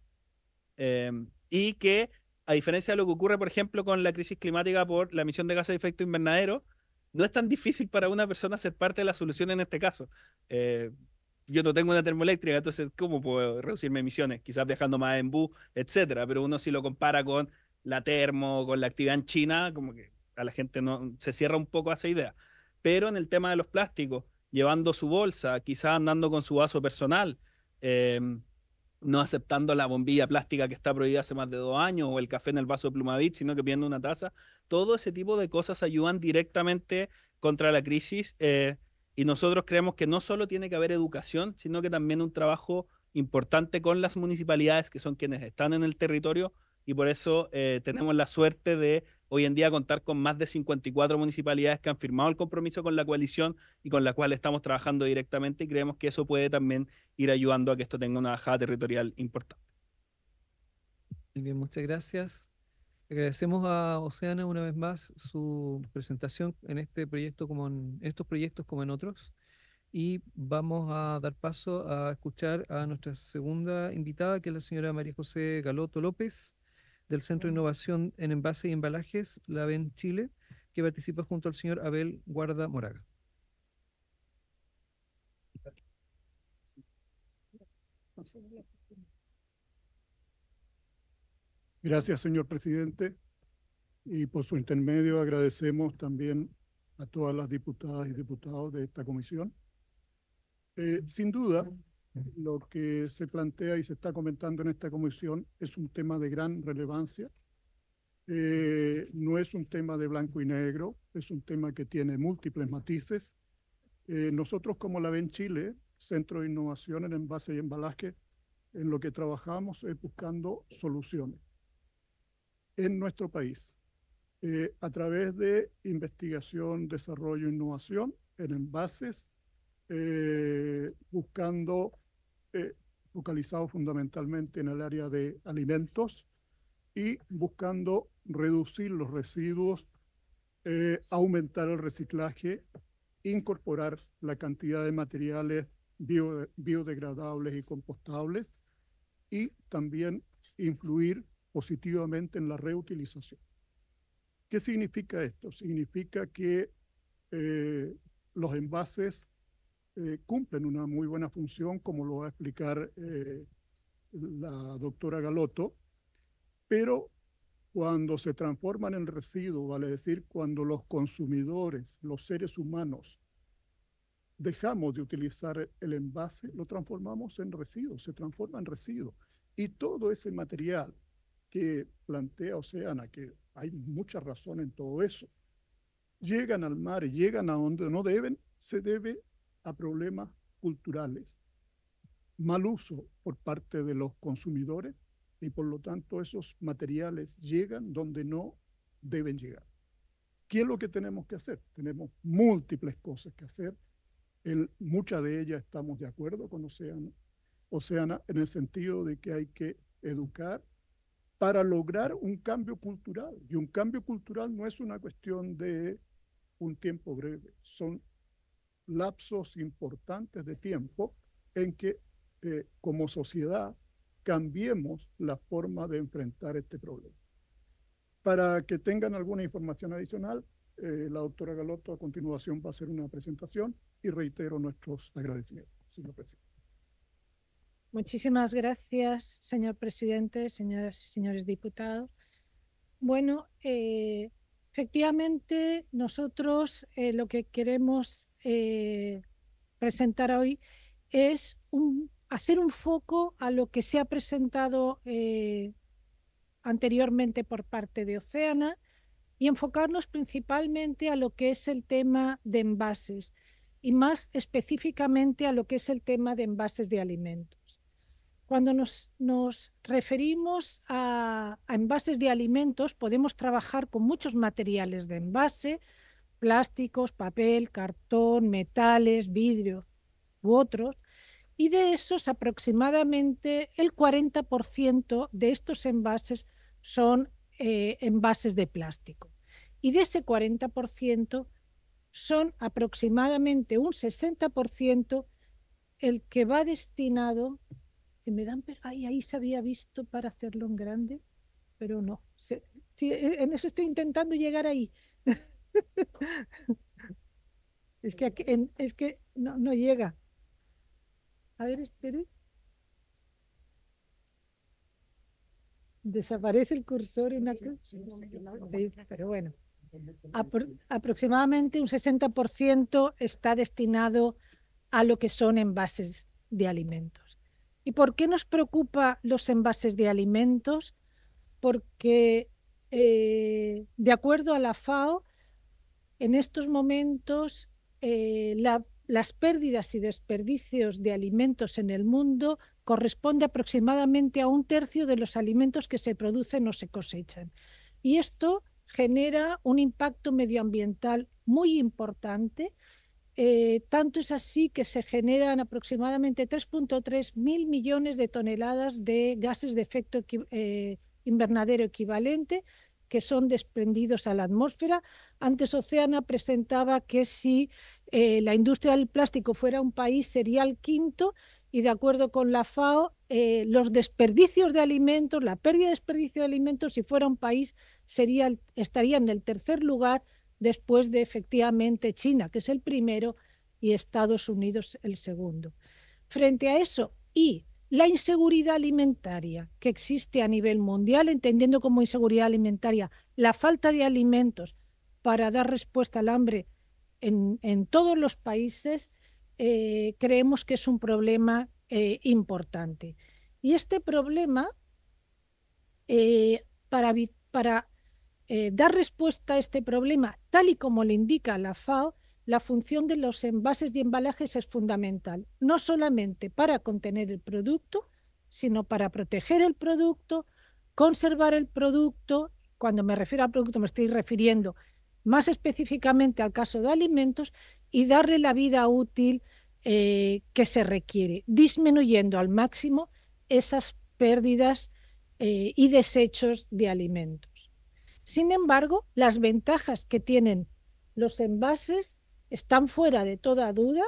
Y que, a diferencia de lo que ocurre, por ejemplo, con la crisis climática por la emisión de gases de efecto invernadero, no es tan difícil para una persona ser parte de la solución en este caso. Yo no tengo una termoeléctrica, entonces, ¿cómo puedo reducir mis emisiones? Quizás viajando más en bus, etcétera. Pero uno, si lo compara con la termo, con la actividad en China, como que a la gente no se cierra un poco a esa idea. Pero en el tema de los plásticos, llevando su bolsa, quizás andando con su vaso personal, no aceptando la bombilla plástica que está prohibida hace más de 2 años, o el café en el vaso de Plumavit, sino que pidiendo una taza. Todo ese tipo de cosas ayudan directamente contra la crisis, y nosotros creemos que no solo tiene que haber educación, sino que también un trabajo importante con las municipalidades, que son quienes están en el territorio, y por eso tenemos la suerte de hoy en día contar con más de 54 municipalidades que han firmado el compromiso con la coalición y con la cual estamos trabajando directamente, y creemos que eso puede también ir ayudando a que esto tenga una bajada territorial importante. Muy bien, muchas gracias. Agradecemos a Oceana una vez más su presentación en este proyecto, como en estos proyectos como en otros. Y vamos a dar paso a escuchar a nuestra segunda invitada, que es la señora María José Galoto López, del Centro de Innovación en Envases y Embalajes, la VEN Chile, que participa junto al señor Abel Guarda Moraga. Gracias, señor presidente. Y por su intermedio agradecemos también a todas las diputadas y diputados de esta comisión. Sin duda, lo que se plantea y se está comentando en esta comisión es un tema de gran relevancia. No es un tema de blanco y negro, es un tema que tiene múltiples matices. Nosotros como la VEN Chile, Centro de Innovación en Envase y Embalaje, en lo que trabajamos es buscando soluciones en nuestro país, a través de investigación, desarrollo e innovación en envases, buscando, focalizado fundamentalmente en el área de alimentos y buscando reducir los residuos, aumentar el reciclaje, incorporar la cantidad de materiales biodegradables y compostables y también influir positivamente en la reutilización. ¿Qué significa esto? Significa que los envases cumplen una muy buena función, como lo va a explicar la doctora Galoto, pero cuando se transforman en residuos, vale decir, cuando los consumidores, los seres humanos, dejamos de utilizar el envase, lo transformamos en residuo, se transforma en residuo. Y todo ese material que plantea Oceana, que hay mucha razón en todo eso, llegan al mar y llegan a donde no deben, se debe a problemas culturales, mal uso por parte de los consumidores y por lo tanto esos materiales llegan donde no deben llegar. ¿Qué es lo que tenemos que hacer? Tenemos múltiples cosas que hacer. En muchas de ellas estamos de acuerdo con Oceana en el sentido de que hay que educar para lograr un cambio cultural. Y un cambio cultural no es una cuestión de un tiempo breve, son lapsos importantes de tiempo en que como sociedad cambiemos la forma de enfrentar este problema. Para que tengan alguna información adicional, la doctora Galoto a continuación va a hacer una presentación y reitero nuestros agradecimientos, señor presidente. Muchísimas gracias, señor presidente, señoras y señores diputados. Bueno, efectivamente, nosotros lo que queremos presentar hoy es hacer un foco a lo que se ha presentado anteriormente por parte de Oceana y enfocarnos principalmente a lo que es el tema de envases y más específicamente a lo que es el tema de envases de alimentos. Cuando nos referimos a envases de alimentos, podemos trabajar con muchos materiales de envase, plásticos, papel, cartón, metales, vidrio u otros, y de esos aproximadamente el 40% de estos envases son envases de plástico. Y de ese 40% son aproximadamente un 60% el que va destinado... Ahí se había visto para hacerlo en grande, pero no. En eso estoy intentando llegar ahí. Es que no llega. A ver, espere. Desaparece el cursor en acá. Sí, pero bueno. Aproximadamente un 60% está destinado a lo que son envases de alimentos. ¿Y por qué nos preocupa los envases de alimentos? Porque, de acuerdo a la FAO, en estos momentos las pérdidas y desperdicios de alimentos en el mundo corresponde aproximadamente a 1/3 de los alimentos que se producen o se cosechan. Y esto genera un impacto medioambiental muy importante. Tanto es así que se generan aproximadamente 3.3 mil millones de toneladas de gases de efecto invernadero equivalente que son desprendidos a la atmósfera. Antes Oceana presentaba que si la industria del plástico fuera un país, sería el quinto, y de acuerdo con la FAO, los desperdicios de alimentos, la pérdida de desperdicio de alimentos, si fuera un país, estaría en el tercer lugar, después de efectivamente China, que es el primero, y Estados Unidos el segundo. Frente a eso, y la inseguridad alimentaria que existe a nivel mundial, entendiendo como inseguridad alimentaria la falta de alimentos para dar respuesta al hambre en todos los países, creemos que es un problema importante. Y este problema, para dar respuesta a este problema, tal y como le indica la FAO, la función de los envases y embalajes es fundamental, no solamente para contener el producto, sino para proteger el producto, conservar el producto. Cuando me refiero al producto me estoy refiriendo más específicamente al caso de alimentos, y darle la vida útil que se requiere, disminuyendo al máximo esas pérdidas y desechos de alimentos. Sin embargo, las ventajas que tienen los envases están fuera de toda duda,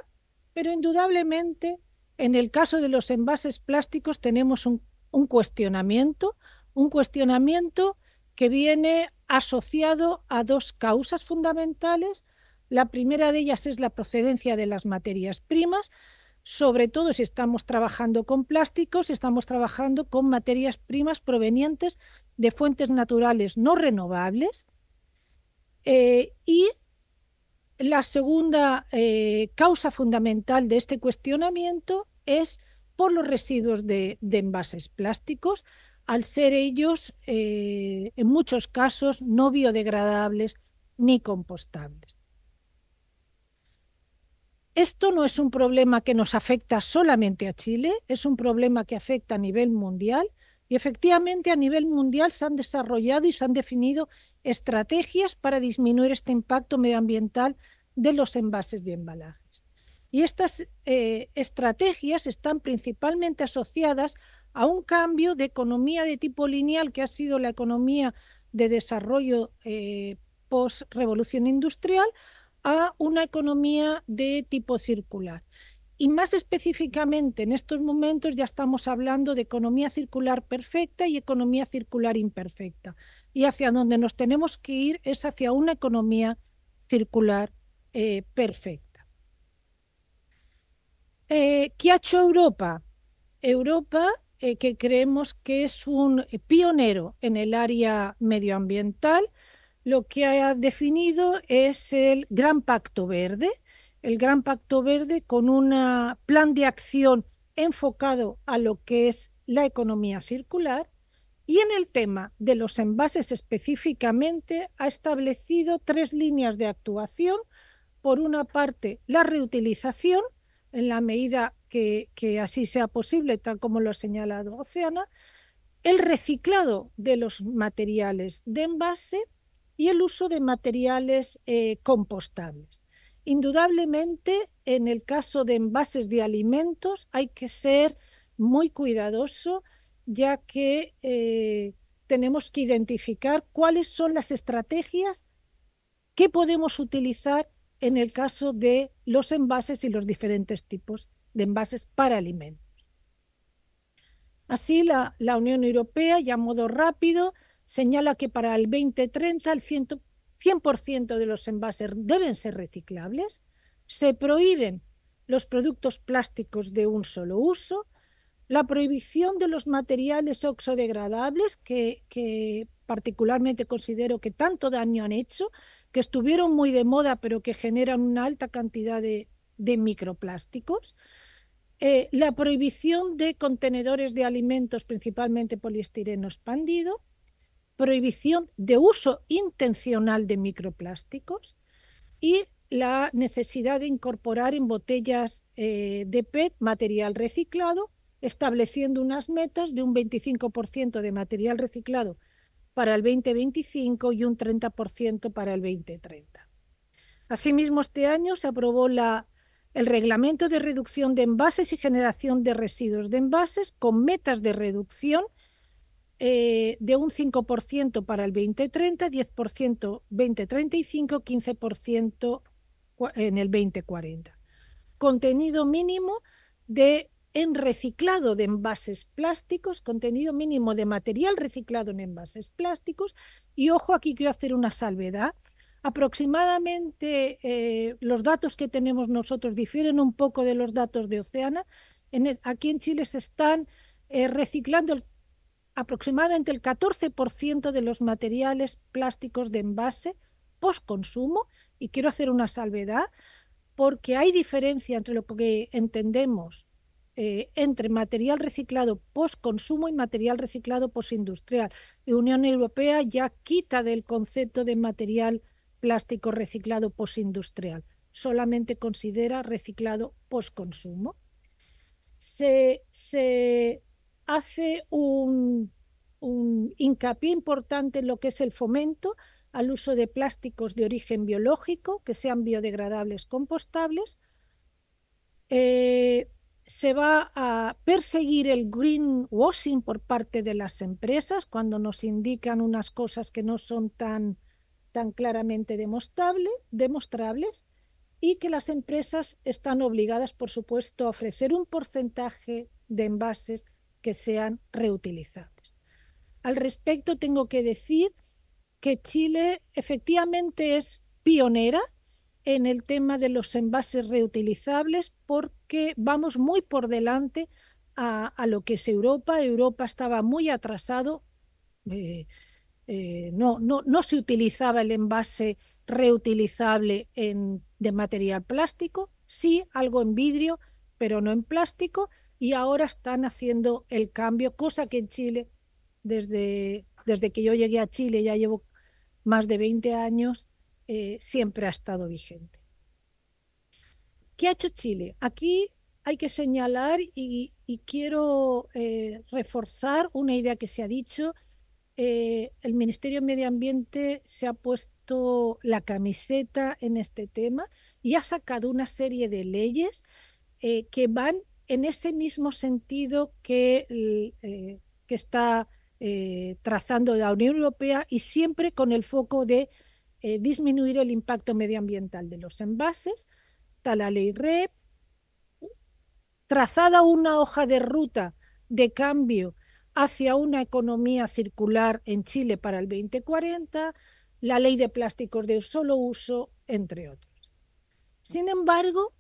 pero indudablemente en el caso de los envases plásticos tenemos un cuestionamiento que viene asociado a dos causas fundamentales. La primera de ellas es la procedencia de las materias primas, sobre todo si estamos trabajando con plásticos, estamos trabajando con materias primas provenientes de fuentes naturales no renovables. Y la segunda causa fundamental de este cuestionamiento es por los residuos de envases plásticos, al ser ellos en muchos casos no biodegradables ni compostables. Esto no es un problema que nos afecta solamente a Chile, es un problema que afecta a nivel mundial, y efectivamente a nivel mundial se han desarrollado y se han definido estrategias para disminuir este impacto medioambiental de los envases y embalajes. Y estas estrategias están principalmente asociadas a un cambio de economía de tipo lineal, que ha sido la economía de desarrollo post-revolución industrial, a una economía de tipo circular. Y más específicamente en estos momentos ya estamos hablando de economía circular perfecta y economía circular imperfecta. Y hacia donde nos tenemos que ir es hacia una economía circular perfecta. ¿Qué ha hecho Europa? Europa, que creemos que es un pionero en el área medioambiental, lo que ha definido es el Gran Pacto Verde, con un plan de acción enfocado a lo que es la economía circular, y en el tema de los envases específicamente ha establecido 3 líneas de actuación. Por una parte, la reutilización, en la medida que así sea posible, tal como lo ha señalado Oceana, el reciclado de los materiales de envase y el uso de materiales compostables. Indudablemente, en el caso de envases de alimentos hay que ser muy cuidadoso, ya que tenemos que identificar cuáles son las estrategias que podemos utilizar en el caso de los envases y los diferentes tipos de envases para alimentos. Así, la Unión Europea, ya a modo rápido, señala que para el 2030 el 100% de los envases deben ser reciclables, se prohíben los productos plásticos de un solo uso, la prohibición de los materiales oxodegradables, que particularmente considero que tanto daño han hecho, que estuvieron muy de moda pero que generan una alta cantidad de microplásticos, la prohibición de contenedores de alimentos, principalmente poliestireno expandido, prohibición de uso intencional de microplásticos y la necesidad de incorporar en botellas de PET material reciclado, estableciendo unas metas de un 25% de material reciclado para el 2025 y un 30% para el 2030. Asimismo, este año se aprobó el Reglamento de Reducción de Envases y Generación de Residuos de Envases, con metas de reducción de un 5% para el 2030, 10% 2035, 15% en el 2040. Contenido mínimo en reciclado de envases plásticos, contenido mínimo de material reciclado en envases plásticos. Y ojo, aquí quiero hacer una salvedad. Aproximadamente los datos que tenemos nosotros difieren un poco de los datos de Oceana. Aquí en Chile se están reciclando aproximadamente el 14% de los materiales plásticos de envase post-consumo. Y quiero hacer una salvedad porque hay diferencia entre lo que entendemos entre material reciclado post-consumo y material reciclado postindustrial. La Unión Europea ya quita del concepto de material plástico reciclado postindustrial, solamente considera reciclado post-consumo. Se hace un hincapié importante en lo que es el fomento al uso de plásticos de origen biológico que sean biodegradables, compostables. Se va a perseguir el greenwashing por parte de las empresas cuando nos indican unas cosas que no son tan claramente demostrables, y que las empresas están obligadas, por supuesto, a ofrecer un porcentaje de envases que sean reutilizables. Al respecto, tengo que decir que Chile efectivamente es pionera en el tema de los envases reutilizables porque vamos muy por delante a lo que es Europa. Europa estaba muy atrasado, no se utilizaba el envase reutilizable de material plástico, sí algo en vidrio, pero no en plástico, y ahora están haciendo el cambio, cosa que en Chile, desde que yo llegué a Chile, ya llevo más de 20 años, siempre ha estado vigente. ¿Qué ha hecho Chile? Aquí hay que señalar y quiero reforzar una idea que se ha dicho. El Ministerio de Medio Ambiente se ha puesto la camiseta en este tema y ha sacado una serie de leyes que van en ese mismo sentido que está trazando la Unión Europea, y siempre con el foco de disminuir el impacto medioambiental de los envases. Está la ley REP, trazada una hoja de ruta de cambio hacia una economía circular en Chile para el 2040, la ley de plásticos de un solo uso, entre otros. Sin embargo,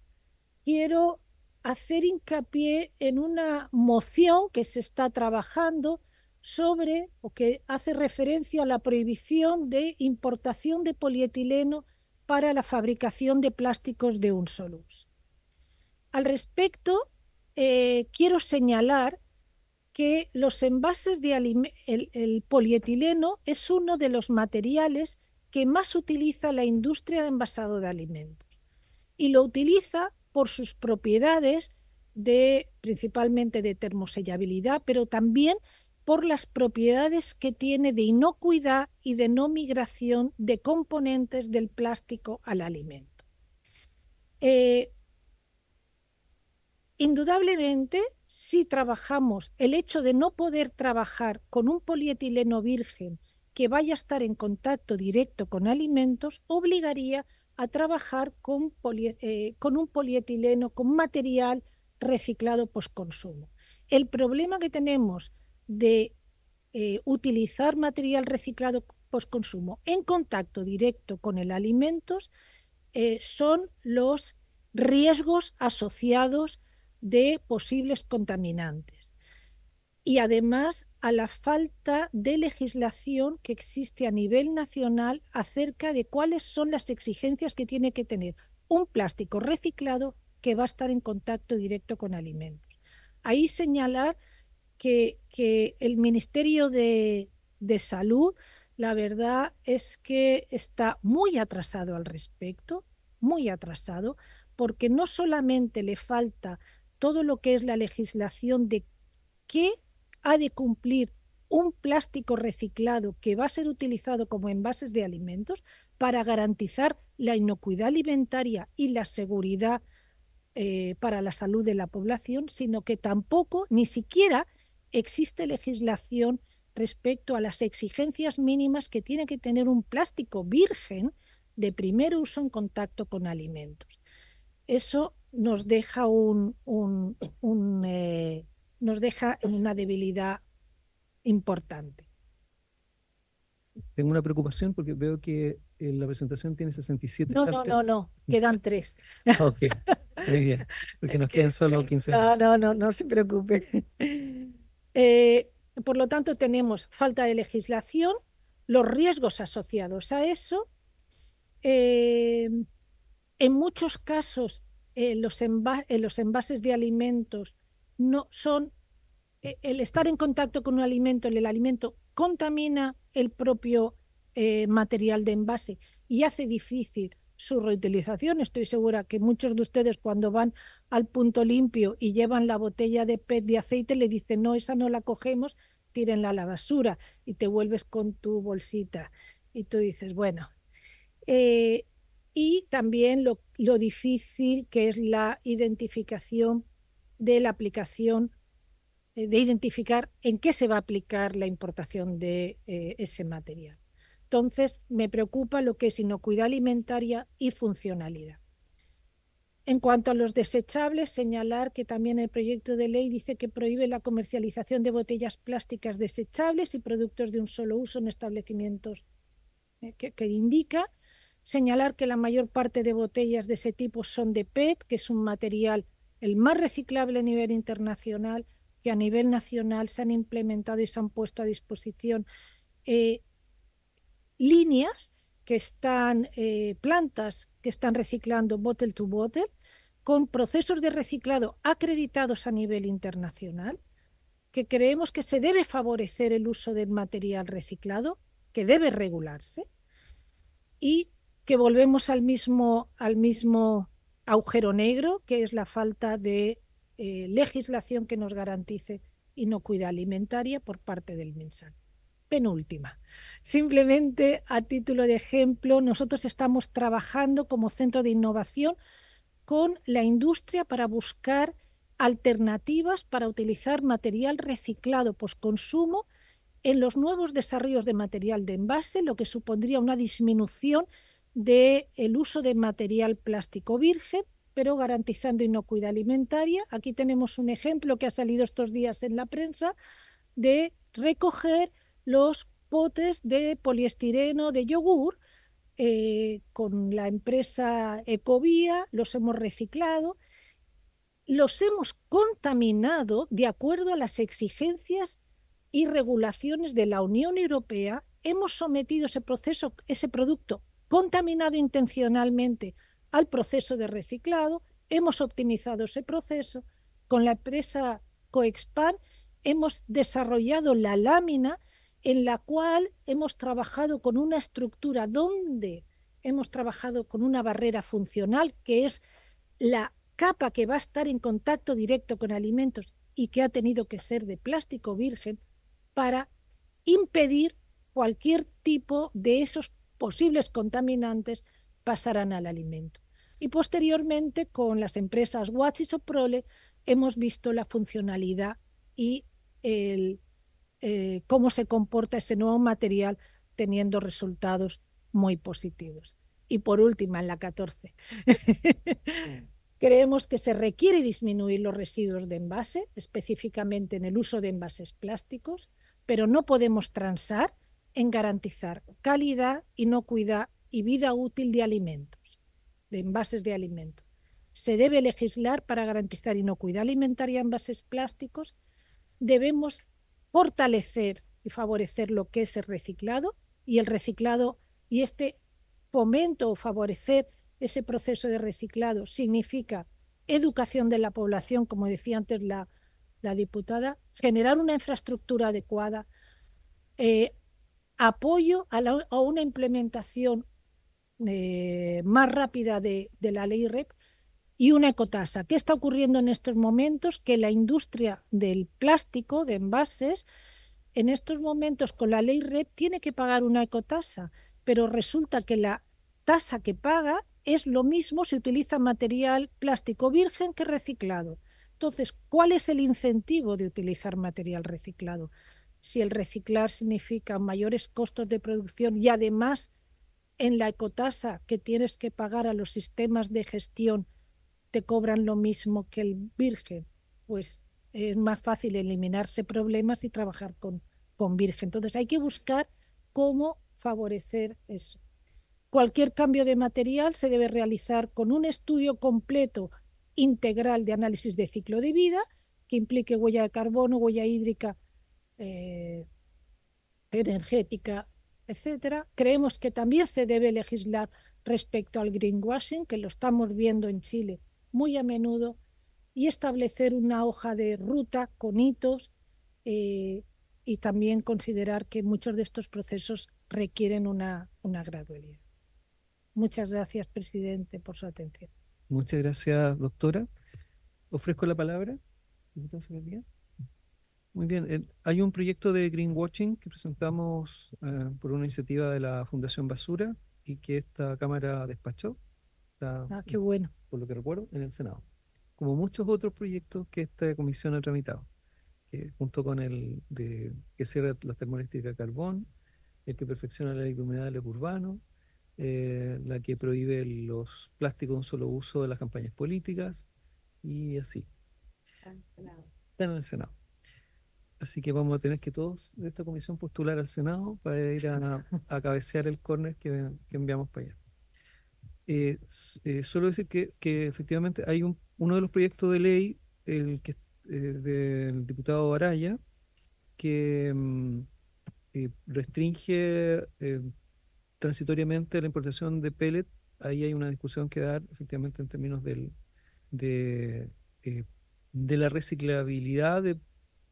quiero hacer hincapié en una moción que se está trabajando sobre, o que hace referencia a la prohibición de importación de polietileno para la fabricación de plásticos de un solo uso. Al respecto, quiero señalar que los envases el polietileno es uno de los materiales que más utiliza la industria de envasado de alimentos, y lo utiliza por sus propiedades principalmente de termosellabilidad, pero también por las propiedades que tiene de inocuidad y de no migración de componentes del plástico al alimento. Indudablemente, si trabajamos el hecho de no poder trabajar con un polietileno virgen que vaya a estar en contacto directo con alimentos, obligaría a trabajar con un polietileno, con material reciclado postconsumo. El problema que tenemos de utilizar material reciclado postconsumo en contacto directo con el alimentos son los riesgos asociados de posibles contaminantes, y además a la falta de legislación que existe a nivel nacional acerca de cuáles son las exigencias que tiene que tener un plástico reciclado que va a estar en contacto directo con alimentos. Ahí señalar que el Ministerio de Salud, la verdad es que está muy atrasado al respecto, muy atrasado, porque no solamente le falta todo lo que es la legislación de qué ha de cumplir un plástico reciclado que va a ser utilizado como envases de alimentos para garantizar la inocuidad alimentaria y la seguridad para la salud de la población, sino que tampoco, ni siquiera existe legislación respecto a las exigencias mínimas que tiene que tener un plástico virgen de primer uso en contacto con alimentos. Eso nos deja nos deja en una debilidad importante. Tengo una preocupación porque veo que la presentación tiene 67 No, cartas. no, quedan 3. Ok, muy bien, porque nos quedan solo 15 minutos. No se preocupe. Por lo tanto, tenemos falta de legislación, los riesgos asociados a eso. En muchos casos, los envases de alimentos no son... el estar en contacto con un alimento, el alimento contamina el propio material de envase y hace difícil su reutilización. Estoy segura que muchos de ustedes cuando van al punto limpio y llevan la botella de PET de aceite le dicen, no, esa no la cogemos, tírenla a la basura, y te vuelves con tu bolsita. Y tú dices, bueno. Y también lo difícil que es la identificación de la aplicación, de identificar en qué se va a aplicar la importación de ese material. Entonces, me preocupa lo que es inocuidad alimentaria y funcionalidad. En cuanto a los desechables, señalar que también el proyecto de ley dice que prohíbe la comercialización de botellas plásticas desechables y productos de un solo uso en establecimientos que indica. Señalar que la mayor parte de botellas de ese tipo son de PET, que es un material el más reciclable a nivel internacional, que a nivel nacional se han implementado y se han puesto a disposición líneas que están, plantas que están reciclando bottle to bottle, con procesos de reciclado acreditados a nivel internacional, que creemos que se debe favorecer el uso del material reciclado, que debe regularse, y que volvemos al mismo agujero negro, que es la falta de legislación que nos garantice inocuidad alimentaria por parte del MinSal. Penúltima. Simplemente a título de ejemplo, nosotros estamos trabajando como centro de innovación con la industria para buscar alternativas para utilizar material reciclado postconsumo en los nuevos desarrollos de material de envase, lo que supondría una disminución del uso de material plástico virgen, pero garantizando inocuidad alimentaria. Aquí tenemos un ejemplo que ha salido estos días en la prensa de recoger los potes de poliestireno de yogur con la empresa Ecovía, los hemos reciclado, los hemos contaminado de acuerdo a las exigencias y regulaciones de la Unión Europea, hemos sometido ese producto contaminado intencionalmente al proceso de reciclado, hemos optimizado ese proceso. Con la empresa Coexpan hemos desarrollado la lámina en la cual hemos trabajado con una estructura donde hemos trabajado con una barrera funcional, que es la capa que va a estar en contacto directo con alimentos y que ha tenido que ser de plástico virgen para impedir cualquier tipo de esos posibles contaminantes pasaran al alimento. Y posteriormente, con las empresas Watts y Soprole, hemos visto la funcionalidad y cómo se comporta ese nuevo material, teniendo resultados muy positivos. Y por último, en la 14, creemos que se requiere disminuir los residuos de envase, específicamente en el uso de envases plásticos, pero no podemos transar en garantizar calidad, inocuidad y vida útil de alimentos, de envases de alimentos. Se debe legislar para garantizar inocuidad alimentaria en envases plásticos. Debemos fortalecer y favorecer lo que es el reciclado y este fomento o favorecer ese proceso de reciclado significa educación de la población, como decía antes la diputada, generar una infraestructura adecuada, apoyo a una implementación más rápida de la ley REP y una ecotasa. ¿Qué está ocurriendo en estos momentos? Que la industria del plástico, de envases, en estos momentos con la ley REP tiene que pagar una ecotasa, pero resulta que la tasa que paga es lo mismo si utiliza material plástico virgen que reciclado. Entonces, ¿cuál es el incentivo de utilizar material reciclado? Si el reciclar significa mayores costos de producción y además en la ecotasa que tienes que pagar a los sistemas de gestión te cobran lo mismo que el virgen, pues es más fácil eliminarse problemas y trabajar con virgen. Entonces hay que buscar cómo favorecer eso. Cualquier cambio de material se debe realizar con un estudio completo, integral de análisis de ciclo de vida, que implique huella de carbono, huella hídrica, energética, etcétera. Creemos que también se debe legislar respecto al greenwashing, que lo estamos viendo en Chile muy a menudo, y establecer una hoja de ruta con hitos, y también considerar que muchos de estos procesos requieren una gradualidad. Muchas gracias, presidente, por su atención. Muchas gracias, doctora. Ofrezco la palabra. Muy bien. Hay un proyecto de greenwashing que presentamos por una iniciativa de la Fundación Basura y que esta Cámara despachó. Qué bueno. Por lo que recuerdo, en el Senado. Como muchos otros proyectos que esta comisión ha tramitado, junto con el que cierra la termoeléctrica de carbón, el que perfecciona la ley de humedales urbanos, la que prohíbe los plásticos de un solo uso de las campañas políticas, y así. Están en el Senado. Así que vamos a tener que todos de esta comisión postular al Senado para ir a cabecear el córner que enviamos para allá. Solo decir que efectivamente hay uno de los proyectos de ley, del diputado Araya, que restringe transitoriamente la importación de pellet. Ahí hay una discusión que dar efectivamente en términos de la reciclabilidad de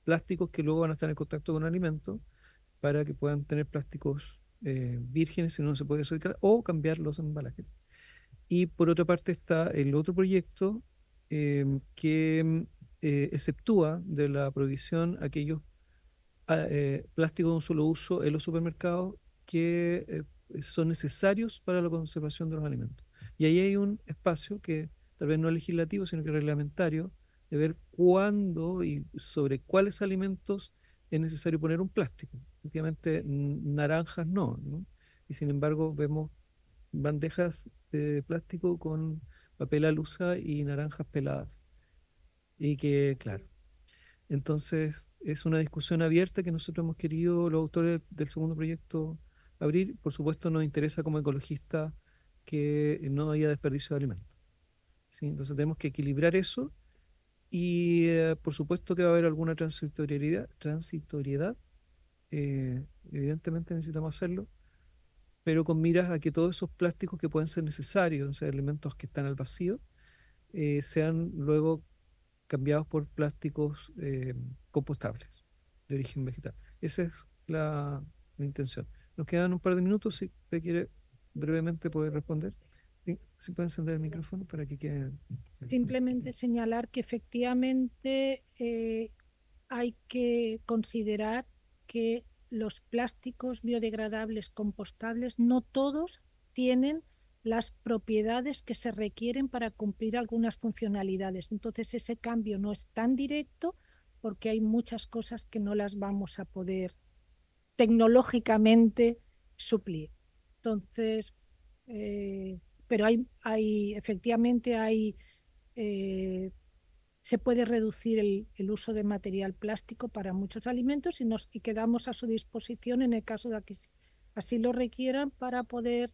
plásticos que luego van a estar en contacto con alimentos, para que puedan tener plásticos vírgenes si no se puede reciclar, o cambiar los embalajes. Y por otra parte está el otro proyecto que exceptúa de la prohibición aquellos plásticos de un solo uso en los supermercados que son necesarios para la conservación de los alimentos. Y ahí hay un espacio que tal vez no es legislativo, sino que es reglamentario, de ver cuándo y sobre cuáles alimentos es necesario poner un plástico. Efectivamente, naranjas no. Y sin embargo vemos bandejas de plástico con papel alusa y naranjas peladas. Y que, claro, entonces es una discusión abierta que nosotros hemos querido, los autores del segundo proyecto, abrir. Por supuesto nos interesa como ecologistas que no haya desperdicio de alimentos, ¿sí? Entonces tenemos que equilibrar eso, y por supuesto que va a haber alguna transitoriedad, evidentemente necesitamos hacerlo, pero con miras a que todos esos plásticos que pueden ser necesarios, o sea, alimentos que están al vacío, sean luego cambiados por plásticos compostables de origen vegetal. Esa es la intención. Nos quedan un par de minutos, si usted quiere brevemente poder responder. ¿Sí? ¿Se puede encender el micrófono para que quede? Simplemente señalar que efectivamente hay que considerar que los plásticos biodegradables compostables no todos tienen las propiedades que se requieren para cumplir algunas funcionalidades. Entonces ese cambio no es tan directo, porque hay muchas cosas que no las vamos a poder tecnológicamente suplir. Entonces, pero efectivamente se puede reducir el uso de material plástico para muchos alimentos, y quedamos a su disposición en el caso de que así lo requieran, para poder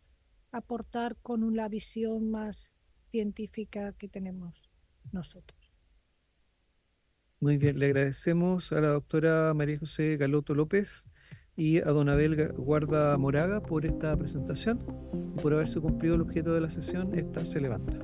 aportar con la visión más científica que tenemos nosotros. Muy bien, le agradecemos a la doctora María José Galoto López y a don Abel Guarda Moraga por esta presentación, y por haberse cumplido el objeto de la sesión. Esta se levanta.